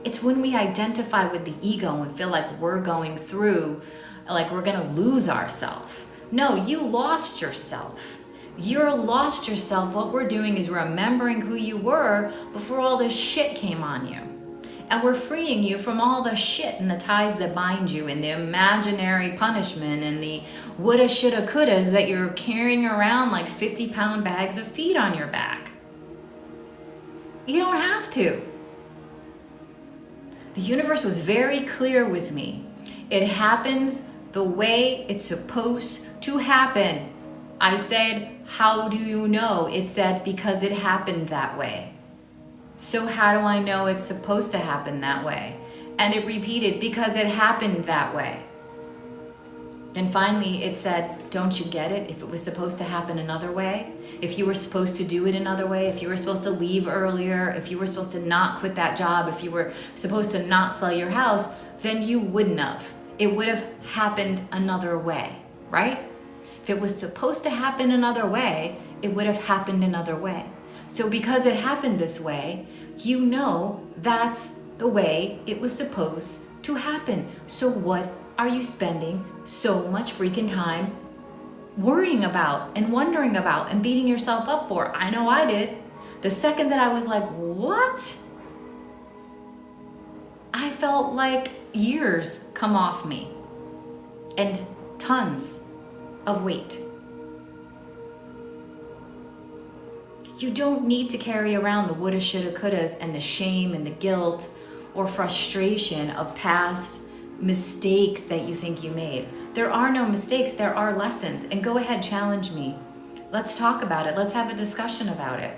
It's when we identify with the ego and feel like we're going through, like we're gonna lose ourselves. No, you lost yourself. You're lost yourself. What we're doing is remembering who you were before all this shit came on you. And we're freeing you from all the shit and the ties that bind you and the imaginary punishment and the woulda, shoulda, couldas that you're carrying around like 50-pound bags of feet on your back. You don't have to. The universe was very clear with me. It happens the way it's supposed to happen. I said, how do you know? It said, because it happened that way. So how do I know it's supposed to happen that way? And it repeated, because it happened that way. And finally it said, don't you get it? If it was supposed to happen another way, if you were supposed to do it another way, if you were supposed to leave earlier, if you were supposed to not quit that job, if you were supposed to not sell your house, then you wouldn't have. It would have happened another way, right? If it was supposed to happen another way, it would have happened another way. So because it happened this way, you know that's the way it was supposed to happen. So what are you spending so much freaking time worrying about and wondering about and beating yourself up for? I know I did. The second that I was like, what? I felt like years come off me and tons of weight. You don't need to carry around the woulda, shoulda, couldas and the shame and the guilt or frustration of past mistakes that you think you made. There are no mistakes, there are lessons. And go ahead, challenge me. Let's talk about it. Let's have a discussion about it.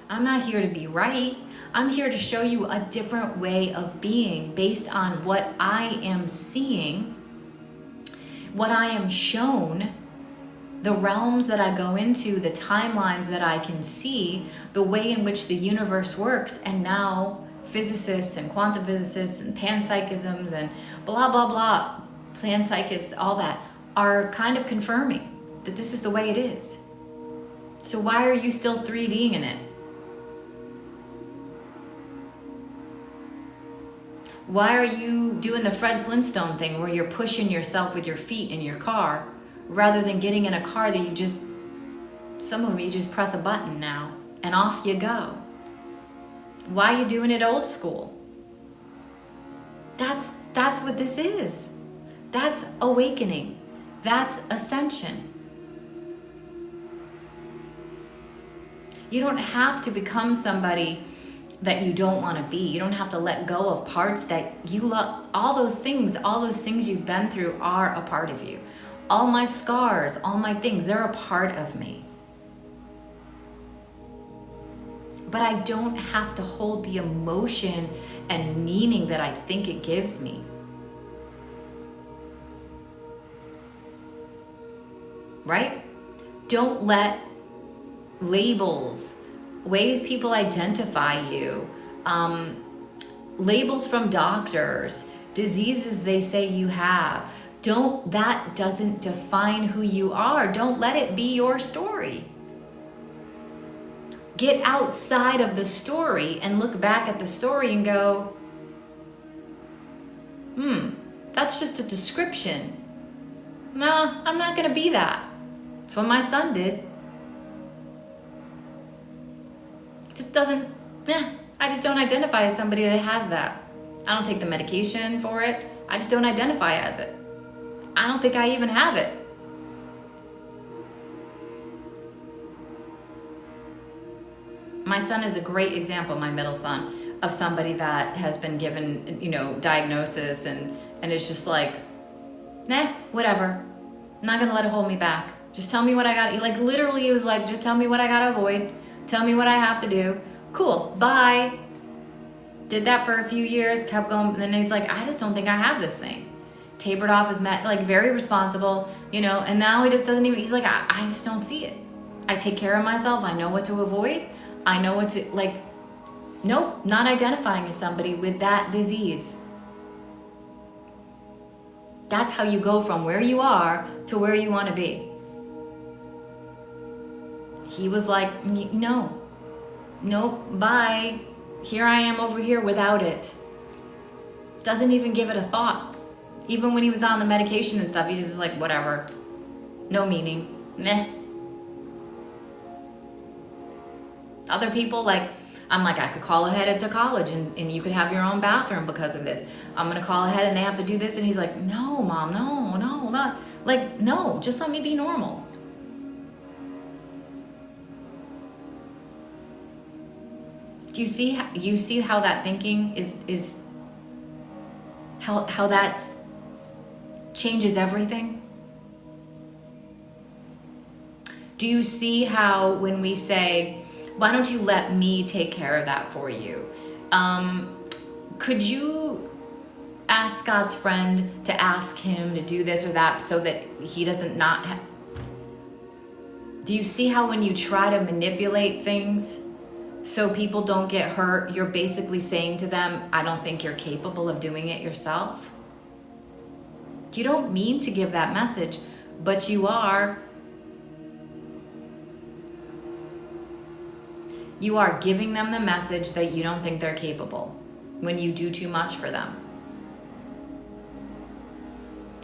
I'm not here to be right. I'm here to show you a different way of being based on what I am seeing, what I am shown, the realms that I go into, the timelines that I can see, the way in which the universe works, and now physicists and quantum physicists and panpsychisms and blah, blah, blah, panpsychists, all that, are kind of confirming that this is the way it is. So why are you still 3Ding in it? Why are you doing the Fred Flintstone thing where you're pushing yourself with your feet in your car rather than getting in a car that you just, some of them you just press a button now and off you go? Why are you doing it old school? That's what this is. That's awakening. That's ascension. You don't have to become somebody that you don't want to be. You don't have to let go of parts that you love. All those things you've been through are a part of you. All my scars, all my things, they're a part of me. But I don't have to hold the emotion and meaning that I think it gives me. right? Don't let labels, ways people identify you, labels from doctors, diseases they say you have, that doesn't define who you are. Don't let it be your story. Get outside of the story and look back at the story and go, that's just a description. No, I'm not going to be that. That's what my son did. It just doesn't, I just don't identify as somebody that has that. I don't take the medication for it. I just don't identify as it. I don't think I even have it. My son is a great example, my middle son, of somebody that has been given, diagnosis and it's just like, whatever. I'm not gonna let it hold me back. Just tell me what I got. Like literally it was like, just tell me what I gotta avoid. Tell me what I have to do. Cool, bye. Did that for a few years, kept going, and then he's like, I just don't think I have this thing. Tapered off his very responsible, and now he just doesn't even, he's like, I just don't see it. I take care of myself. I know what to avoid. I know what to, nope, not identifying as somebody with that disease. That's how you go from where you are to where you want to be. He was like, no, nope, bye. Here I am over here without it. Doesn't even give it a thought. Even when he was on the medication and stuff, he's just like, whatever. No meaning. Meh. Other people, I'm like, I could call ahead to college and you could have your own bathroom because of this. I'm going to call ahead and they have to do this. And he's like, no, Mom, no, not. No, just let me be normal. Do you see how that thinking is how that changes everything? Do you see how when we say, why don't you let me take care of that for you? Could you ask God's friend to ask him to do this or that so that he doesn't not have... Do you see how when you try to manipulate things so people don't get hurt, you're basically saying to them, I don't think you're capable of doing it yourself? You don't mean to give that message, but you are. You are giving them the message that you don't think they're capable when you do too much for them.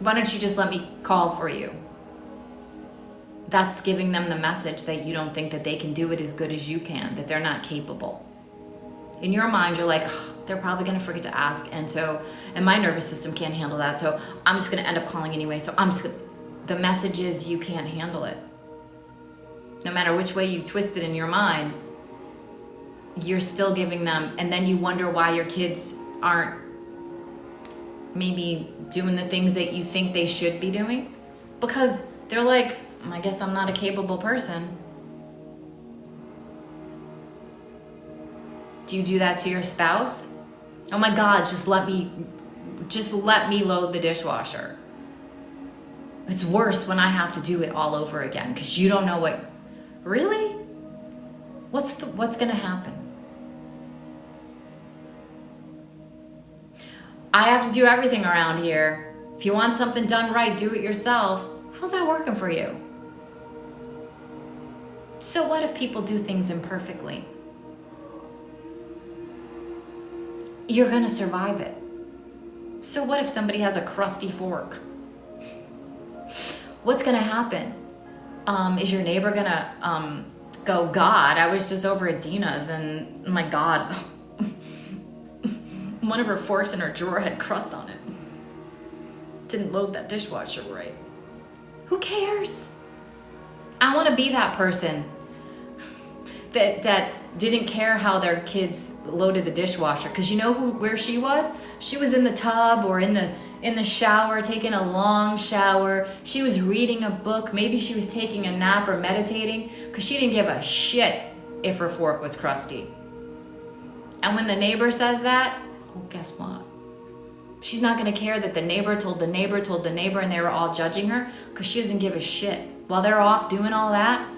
Why don't you just let me call for you? That's giving them the message that you don't think that they can do it as good as you can, that they're not capable. In your mind, you're like, they're probably gonna forget to ask, and my nervous system can't handle that, so I'm just gonna end up calling anyway, the message is you can't handle it. No matter which way you twist it in your mind, you're still giving them, and then you wonder why your kids aren't maybe doing the things that you think they should be doing, because they're like, I guess I'm not a capable person. Do you do that to your spouse? Oh my God, just let me load the dishwasher. It's worse when I have to do it all over again because you don't know what. Really? What's gonna happen? I have to do everything around here. If you want something done right, do it yourself. How's that working for you? So what if people do things imperfectly? You're gonna survive it. So what if somebody has a crusty fork? What's gonna happen? Is your neighbor gonna go, God, I was just over at Dina's and my God, one of her forks in her drawer had crust on it. Didn't load that dishwasher right. Who cares? I want to be that person that didn't care how their kids loaded the dishwasher, because you know where she was? She was in the tub or in the shower, taking a long shower. She was reading a book. Maybe she was taking a nap or meditating, because she didn't give a shit if her fork was crusty. And when the neighbor says that, well, guess what? She's not going to care that the neighbor told the neighbor told the neighbor and they were all judging her, because she doesn't give a shit. While they're off doing all that,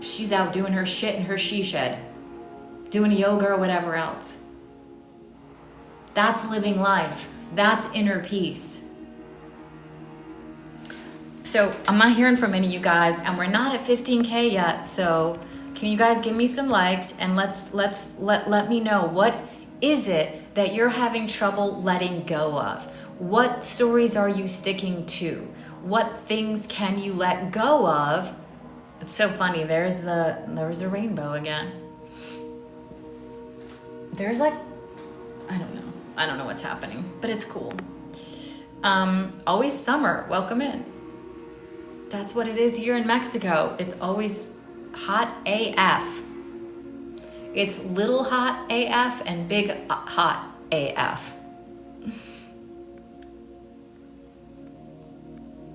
she's out doing her shit in her she shed, doing yoga or whatever else. That's living life. That's inner peace. So I'm not hearing from any of you guys, and we're not at 15K yet. So can you guys give me some likes and let me know, what is it that you're having trouble letting go of? What stories are you sticking to? What things can you let go of? It's so funny. There's the rainbow again. There's like, I don't know what's happening, but it's cool. Always summer. Welcome in. That's what it is here in Mexico. It's always hot AF. It's little hot AF and big hot AF.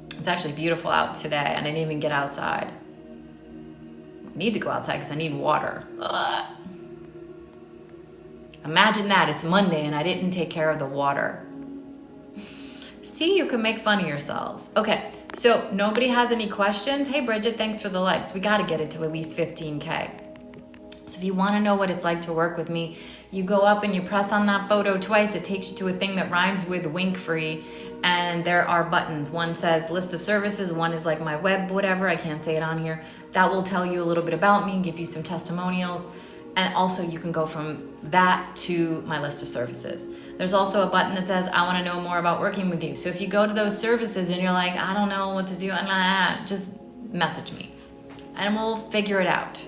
It's actually beautiful out today. I didn't even get outside. I need to go outside because I need water. Ugh. Imagine that, it's Monday and I didn't take care of the water. See, you can make fun of yourselves. Okay, so nobody has any questions? Hey Bridget, thanks for the likes. We gotta get it to at least 15K. So if you wanna know what it's like to work with me, you go up and you press on that photo twice. It takes you to a thing that rhymes with wink free. And there are buttons. One says list of services. One is like my web, whatever. I can't say it on here. That will tell you a little bit about me and give you some testimonials. And also you can go from that to my list of services. There's also a button that says, I want to know more about working with you. So if you go to those services and you're like, I don't know what to do, just message me and we'll figure it out.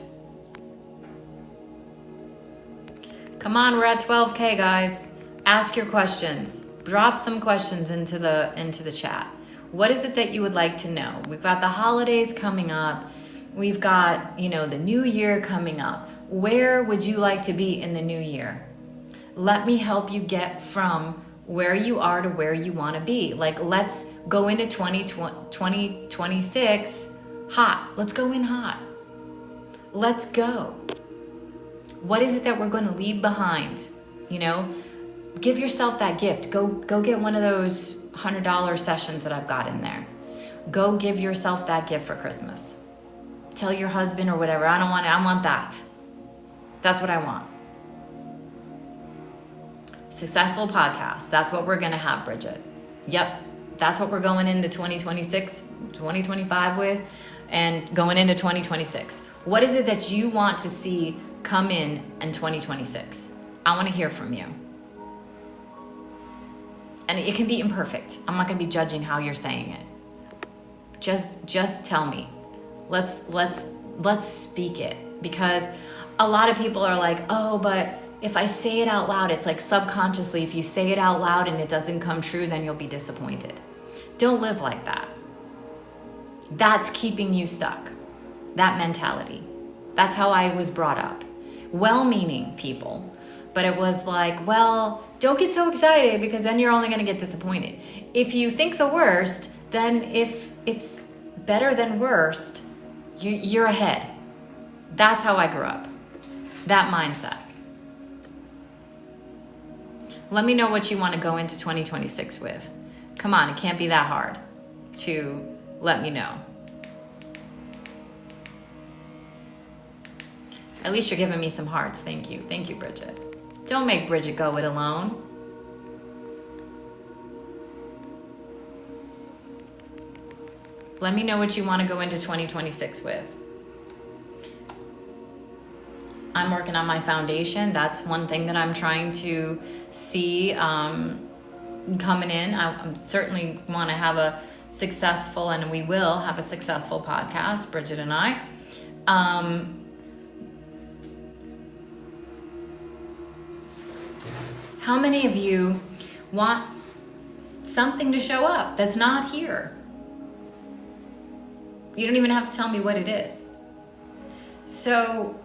Come on, we're at 12K, guys. Ask your questions. Drop some questions into the chat. What is it that you would like to know? We've got the holidays coming up. We've got, the new year coming up. Where would you like to be in the new year? Let me help you get from where you are to where you want to be. Like, let's go into 2026 hot. Let's go in hot. Let's go. What is it that we're going to leave behind? Give yourself that gift. Go get one of those $100 sessions that I've got in there. Go give yourself that gift for Christmas. Tell your husband or whatever, I don't want it, I want that. That's what I want. Successful podcast. That's what we're going to have, Bridget. Yep. That's what we're going into 2026, 2025 with, and going into 2026. What is it that you want to see come in 2026? I want to hear from you. And it can be imperfect. I'm not going to be judging how you're saying it. Just tell me. Let's speak it, because a lot of people are like, oh, but if I say it out loud, it's like subconsciously, if you say it out loud and it doesn't come true, then you'll be disappointed. Don't live like that. That's keeping you stuck. That mentality. That's how I was brought up. Well-meaning people. But it was like, well, don't get so excited because then you're only going to get disappointed. If you think the worst, then if it's better than worst, you're ahead. That's how I grew up. That mindset. Let me know what you want to go into 2026 with. Come on, it can't be that hard to let me know. At least you're giving me some hearts. Thank you. Thank you, Bridget. Don't make Bridget go it alone. Let me know what you want to go into 2026 with. I'm working on my foundation. That's one thing that I'm trying to see coming in. I certainly want to have a successful, and we will have a successful podcast, Bridget and I. How many of you want something to show up that's not here? You don't even have to tell me what it is. So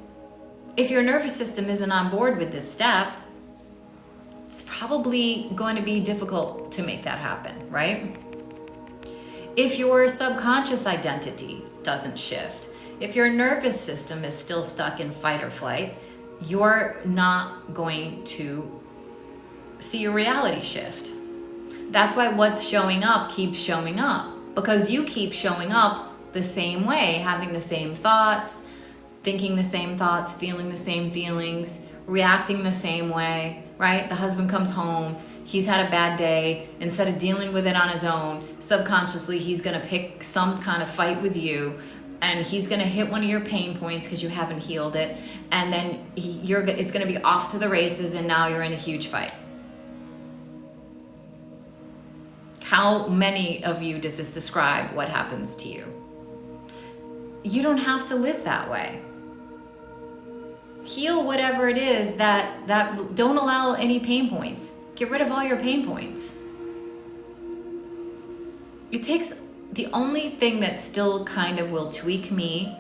if your nervous system isn't on board with this step, it's probably going to be difficult to make that happen, right? If your subconscious identity doesn't shift, if your nervous system is still stuck in fight or flight, you're not going to see a reality shift. That's why what's showing up keeps showing up, because you keep showing up the same way, having the same thoughts, thinking the same thoughts, feeling the same feelings, reacting the same way, right? The husband comes home, he's had a bad day. Instead of dealing with it on his own, subconsciously he's gonna pick some kind of fight with you, and he's gonna hit one of your pain points because you haven't healed it, and then it's gonna be off to the races, and now you're in a huge fight. How many of you does this describe what happens to you? You don't have to live that way. Heal whatever it is that don't allow any pain points. Get rid of all your pain points. It takes, the only thing that still kind of will tweak me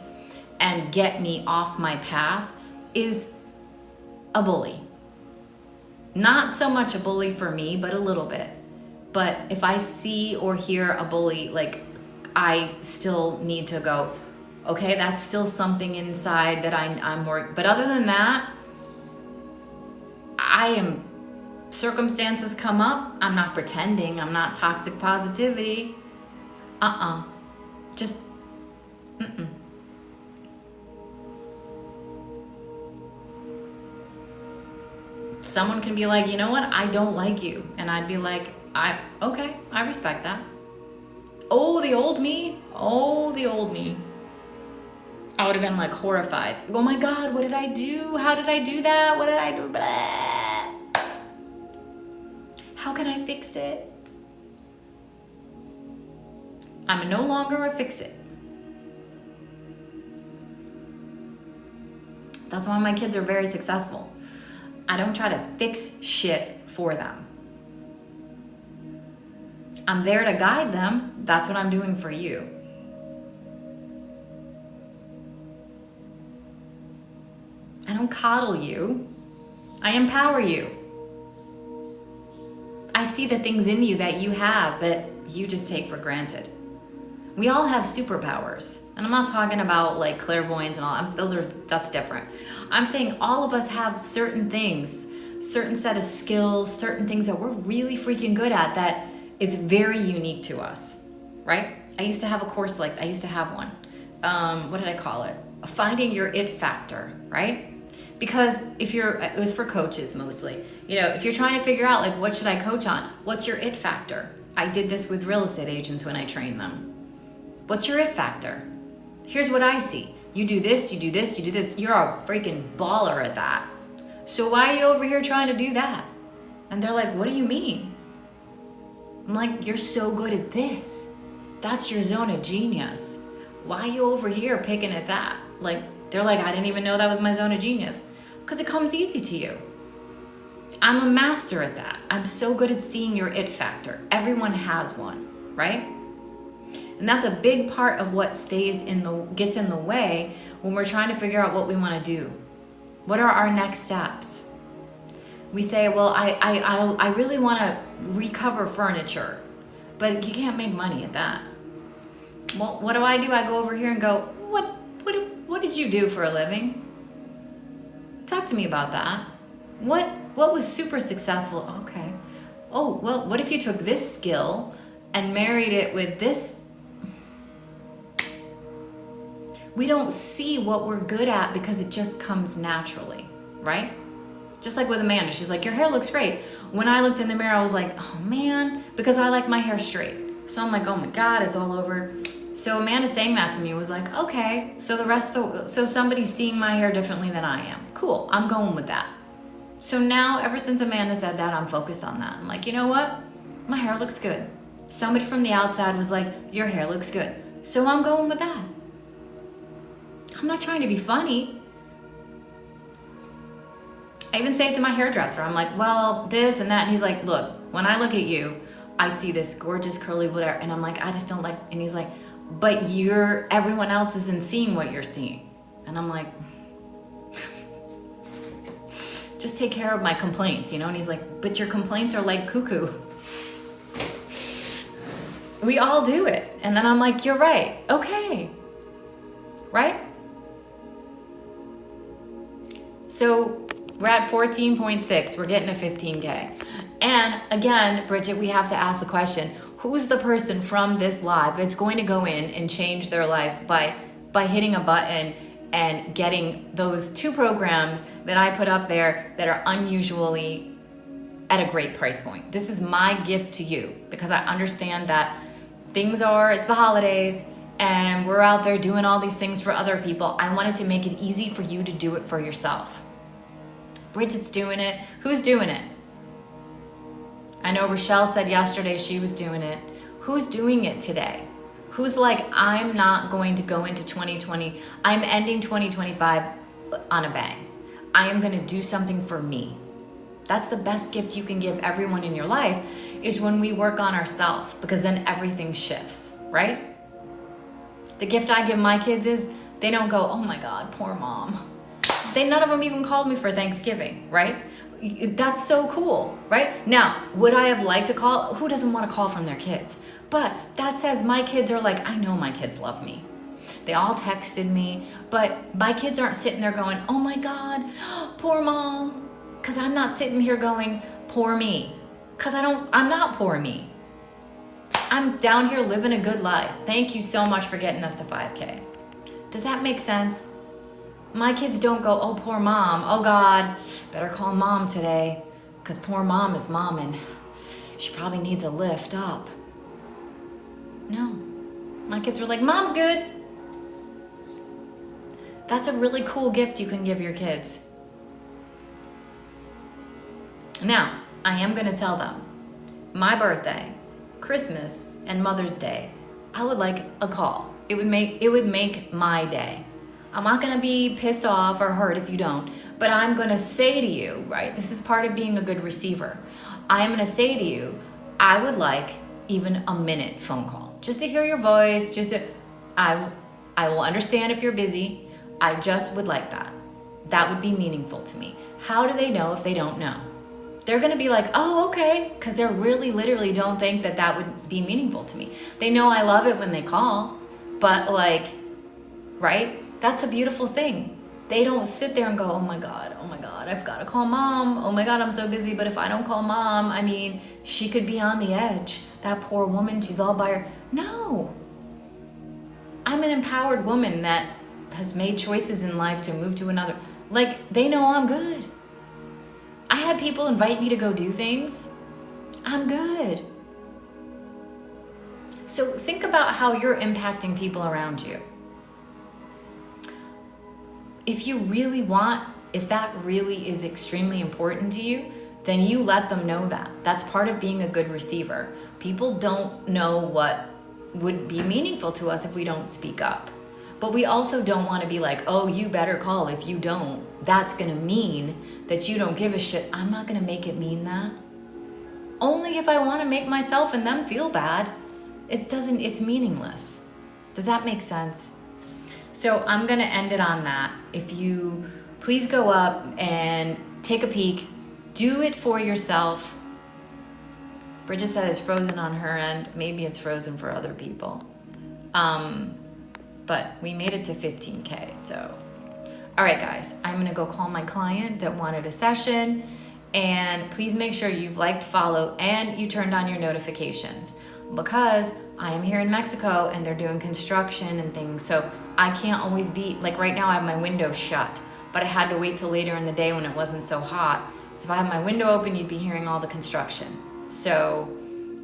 and get me off my path is a bully. Not so much a bully for me, but a little bit. But if I see or hear a bully, like, I still need to go, okay, that's still something inside that I'm working. But other than that, circumstances come up, I'm not pretending, I'm not toxic positivity. Just, Someone can be like, you know what, I don't like you. And I'd be like, okay, I respect that. Oh, the old me. I would have been like horrified. Oh my God, what did I do? How did I do that? What did I do? Blah. How can I fix it? I'm no longer a fix-it. That's why my kids are very successful. I don't try to fix shit for them. I'm there to guide them. That's what I'm doing for you. I don't coddle you. I empower you. I see the things in you that you have that you just take for granted. We all have superpowers. And I'm not talking about like clairvoyance and all. That's different. I'm saying all of us have certain things, certain set of skills, certain things that we're really freaking good at that is very unique to us, right? I used to have a course like, I used to have one. What did I call it? Finding your it factor, right? Because it was for coaches mostly. You know, if you're trying to figure out like, what should I coach on? What's your it factor? I did this with real estate agents when I trained them. What's your it factor? Here's what I see. You do this, you do this, you do this. You're a freaking baller at that. So why are you over here trying to do that? And they're like, what do you mean? I'm like, you're so good at this. That's your zone of genius. Why are you over here picking at that? Like, they're like, I didn't even know that was my zone of genius. Because it comes easy to you. I'm a master at that. I'm so good at seeing your it factor. Everyone has one, right? And that's a big part of what gets in the way when we're trying to figure out what we want to do. What are our next steps? We say, well, I really want to recover furniture, but you can't make money at that. Well, what do? I go over here and go, what did you do for a living? Talk to me about that. What was super successful? Okay. Oh, well, what if you took this skill and married it with this? We don't see what we're good at because it just comes naturally, right? Just like with Amanda, she's like, your hair looks great. When I looked in the mirror, I was like, oh man, because I like my hair straight. So I'm like, oh my God, it's all over. So Amanda saying that to me was like, okay, so so somebody's seeing my hair differently than I am. Cool, I'm going with that. So now, ever since Amanda said that, I'm focused on that. I'm like, you know what? My hair looks good. Somebody from the outside was like, your hair looks good. So I'm going with that. I'm not trying to be funny. I even say it to my hairdresser. I'm like, well, this and that. And he's like, look, when I look at you, I see this gorgeous curly whatever. And I'm like, I just don't like, and he's like, but everyone else isn't seeing what you're seeing. And I'm like, just take care of my complaints, you know? And he's like, but your complaints are like cuckoo. We all do it. And then I'm like, you're right. Okay. Right? So we're at 14.6. We're getting to 15K. And again, Bridget, we have to ask the question, Who's the person from this live that's going to go in and change their life by hitting a button and getting those 2 programs that I put up there that are unusually at a great price point? This is my gift to you, because I understand that it's the holidays and we're out there doing all these things for other people. I wanted to make it easy for you to do it for yourself. Bridget's doing it. Who's doing it? I know Rochelle said yesterday she was doing it. Who's doing it today? Who's like, I'm not going to go into 2020. I'm ending 2025 on a bang. I am going to do something for me. That's the best gift you can give everyone in your life, is when we work on ourselves, because then everything shifts, right? The gift I give my kids is they don't go, oh my God, poor mom. None of them even called me for Thanksgiving, right? That's so cool, right? Now, would I have liked to call? Who doesn't want to call from their kids? But that says my kids are like, I know my kids love me. They all texted me, but my kids aren't sitting there going, oh my God, poor mom. Because I'm not sitting here going, poor me. Because I'm not poor me. I'm down here living a good life. Thank you so much for getting us to 5K. Does that make sense? My kids don't go, oh, poor mom. Oh God, better call mom today. Because poor mom is mom and she probably needs a lift up. No. My kids were like, mom's good. That's a really cool gift you can give your kids. Now, I am going to tell them, my birthday, Christmas, and Mother's Day, I would like a call. It would make my day. I'm not going to be pissed off or hurt if you don't, but I'm going to say to you, right? This is part of being a good receiver. I am going to say to you, I would like even a minute phone call, just to hear your voice, I will understand if you're busy. I just would like that. That would be meaningful to me. How do they know if they don't know? They're going to be like, oh, okay, because they really literally don't think that would be meaningful to me. They know I love it when they call, but like, right? That's a beautiful thing. They don't sit there and go, oh my God, I've got to call mom. Oh my God, I'm so busy. But if I don't call mom, I mean, she could be on the edge. That poor woman, she's all by her. No. I'm an empowered woman that has made choices in life to move to another. Like, they know I'm good. I had people invite me to go do things. I'm good. So think about how you're impacting people around you. If that really is extremely important to you, then you let them know that. That's part of being a good receiver. People don't know what would be meaningful to us if we don't speak up. But we also don't want to be like, oh, you better call if you don't. That's going to mean that you don't give a shit. I'm not going to make it mean that. Only if I want to make myself and them feel bad. It's meaningless. Does that make sense? So I'm going to end it on that. If you please go up and take a peek, do it for yourself. Bridget said it's frozen on her end. Maybe it's frozen for other people. But we made it to 15K, so. All right, guys, I'm gonna go call my client that wanted a session, and please make sure you've liked, followed, and you turned on your notifications, because I am here in Mexico and they're doing construction and things, so I can't always be, like right now I have my window shut, but I had to wait till later in the day when it wasn't so hot. So if I have my window open, you'd be hearing all the construction. So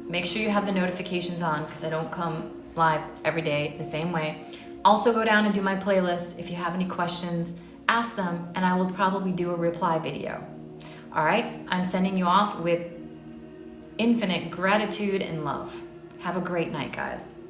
make sure you have the notifications on, because I don't come live every day the same way. Also go down and do my playlist. If you have any questions, ask them, and I will probably do a reply video. All right, I'm sending you off with infinite gratitude and love. Have a great night, guys.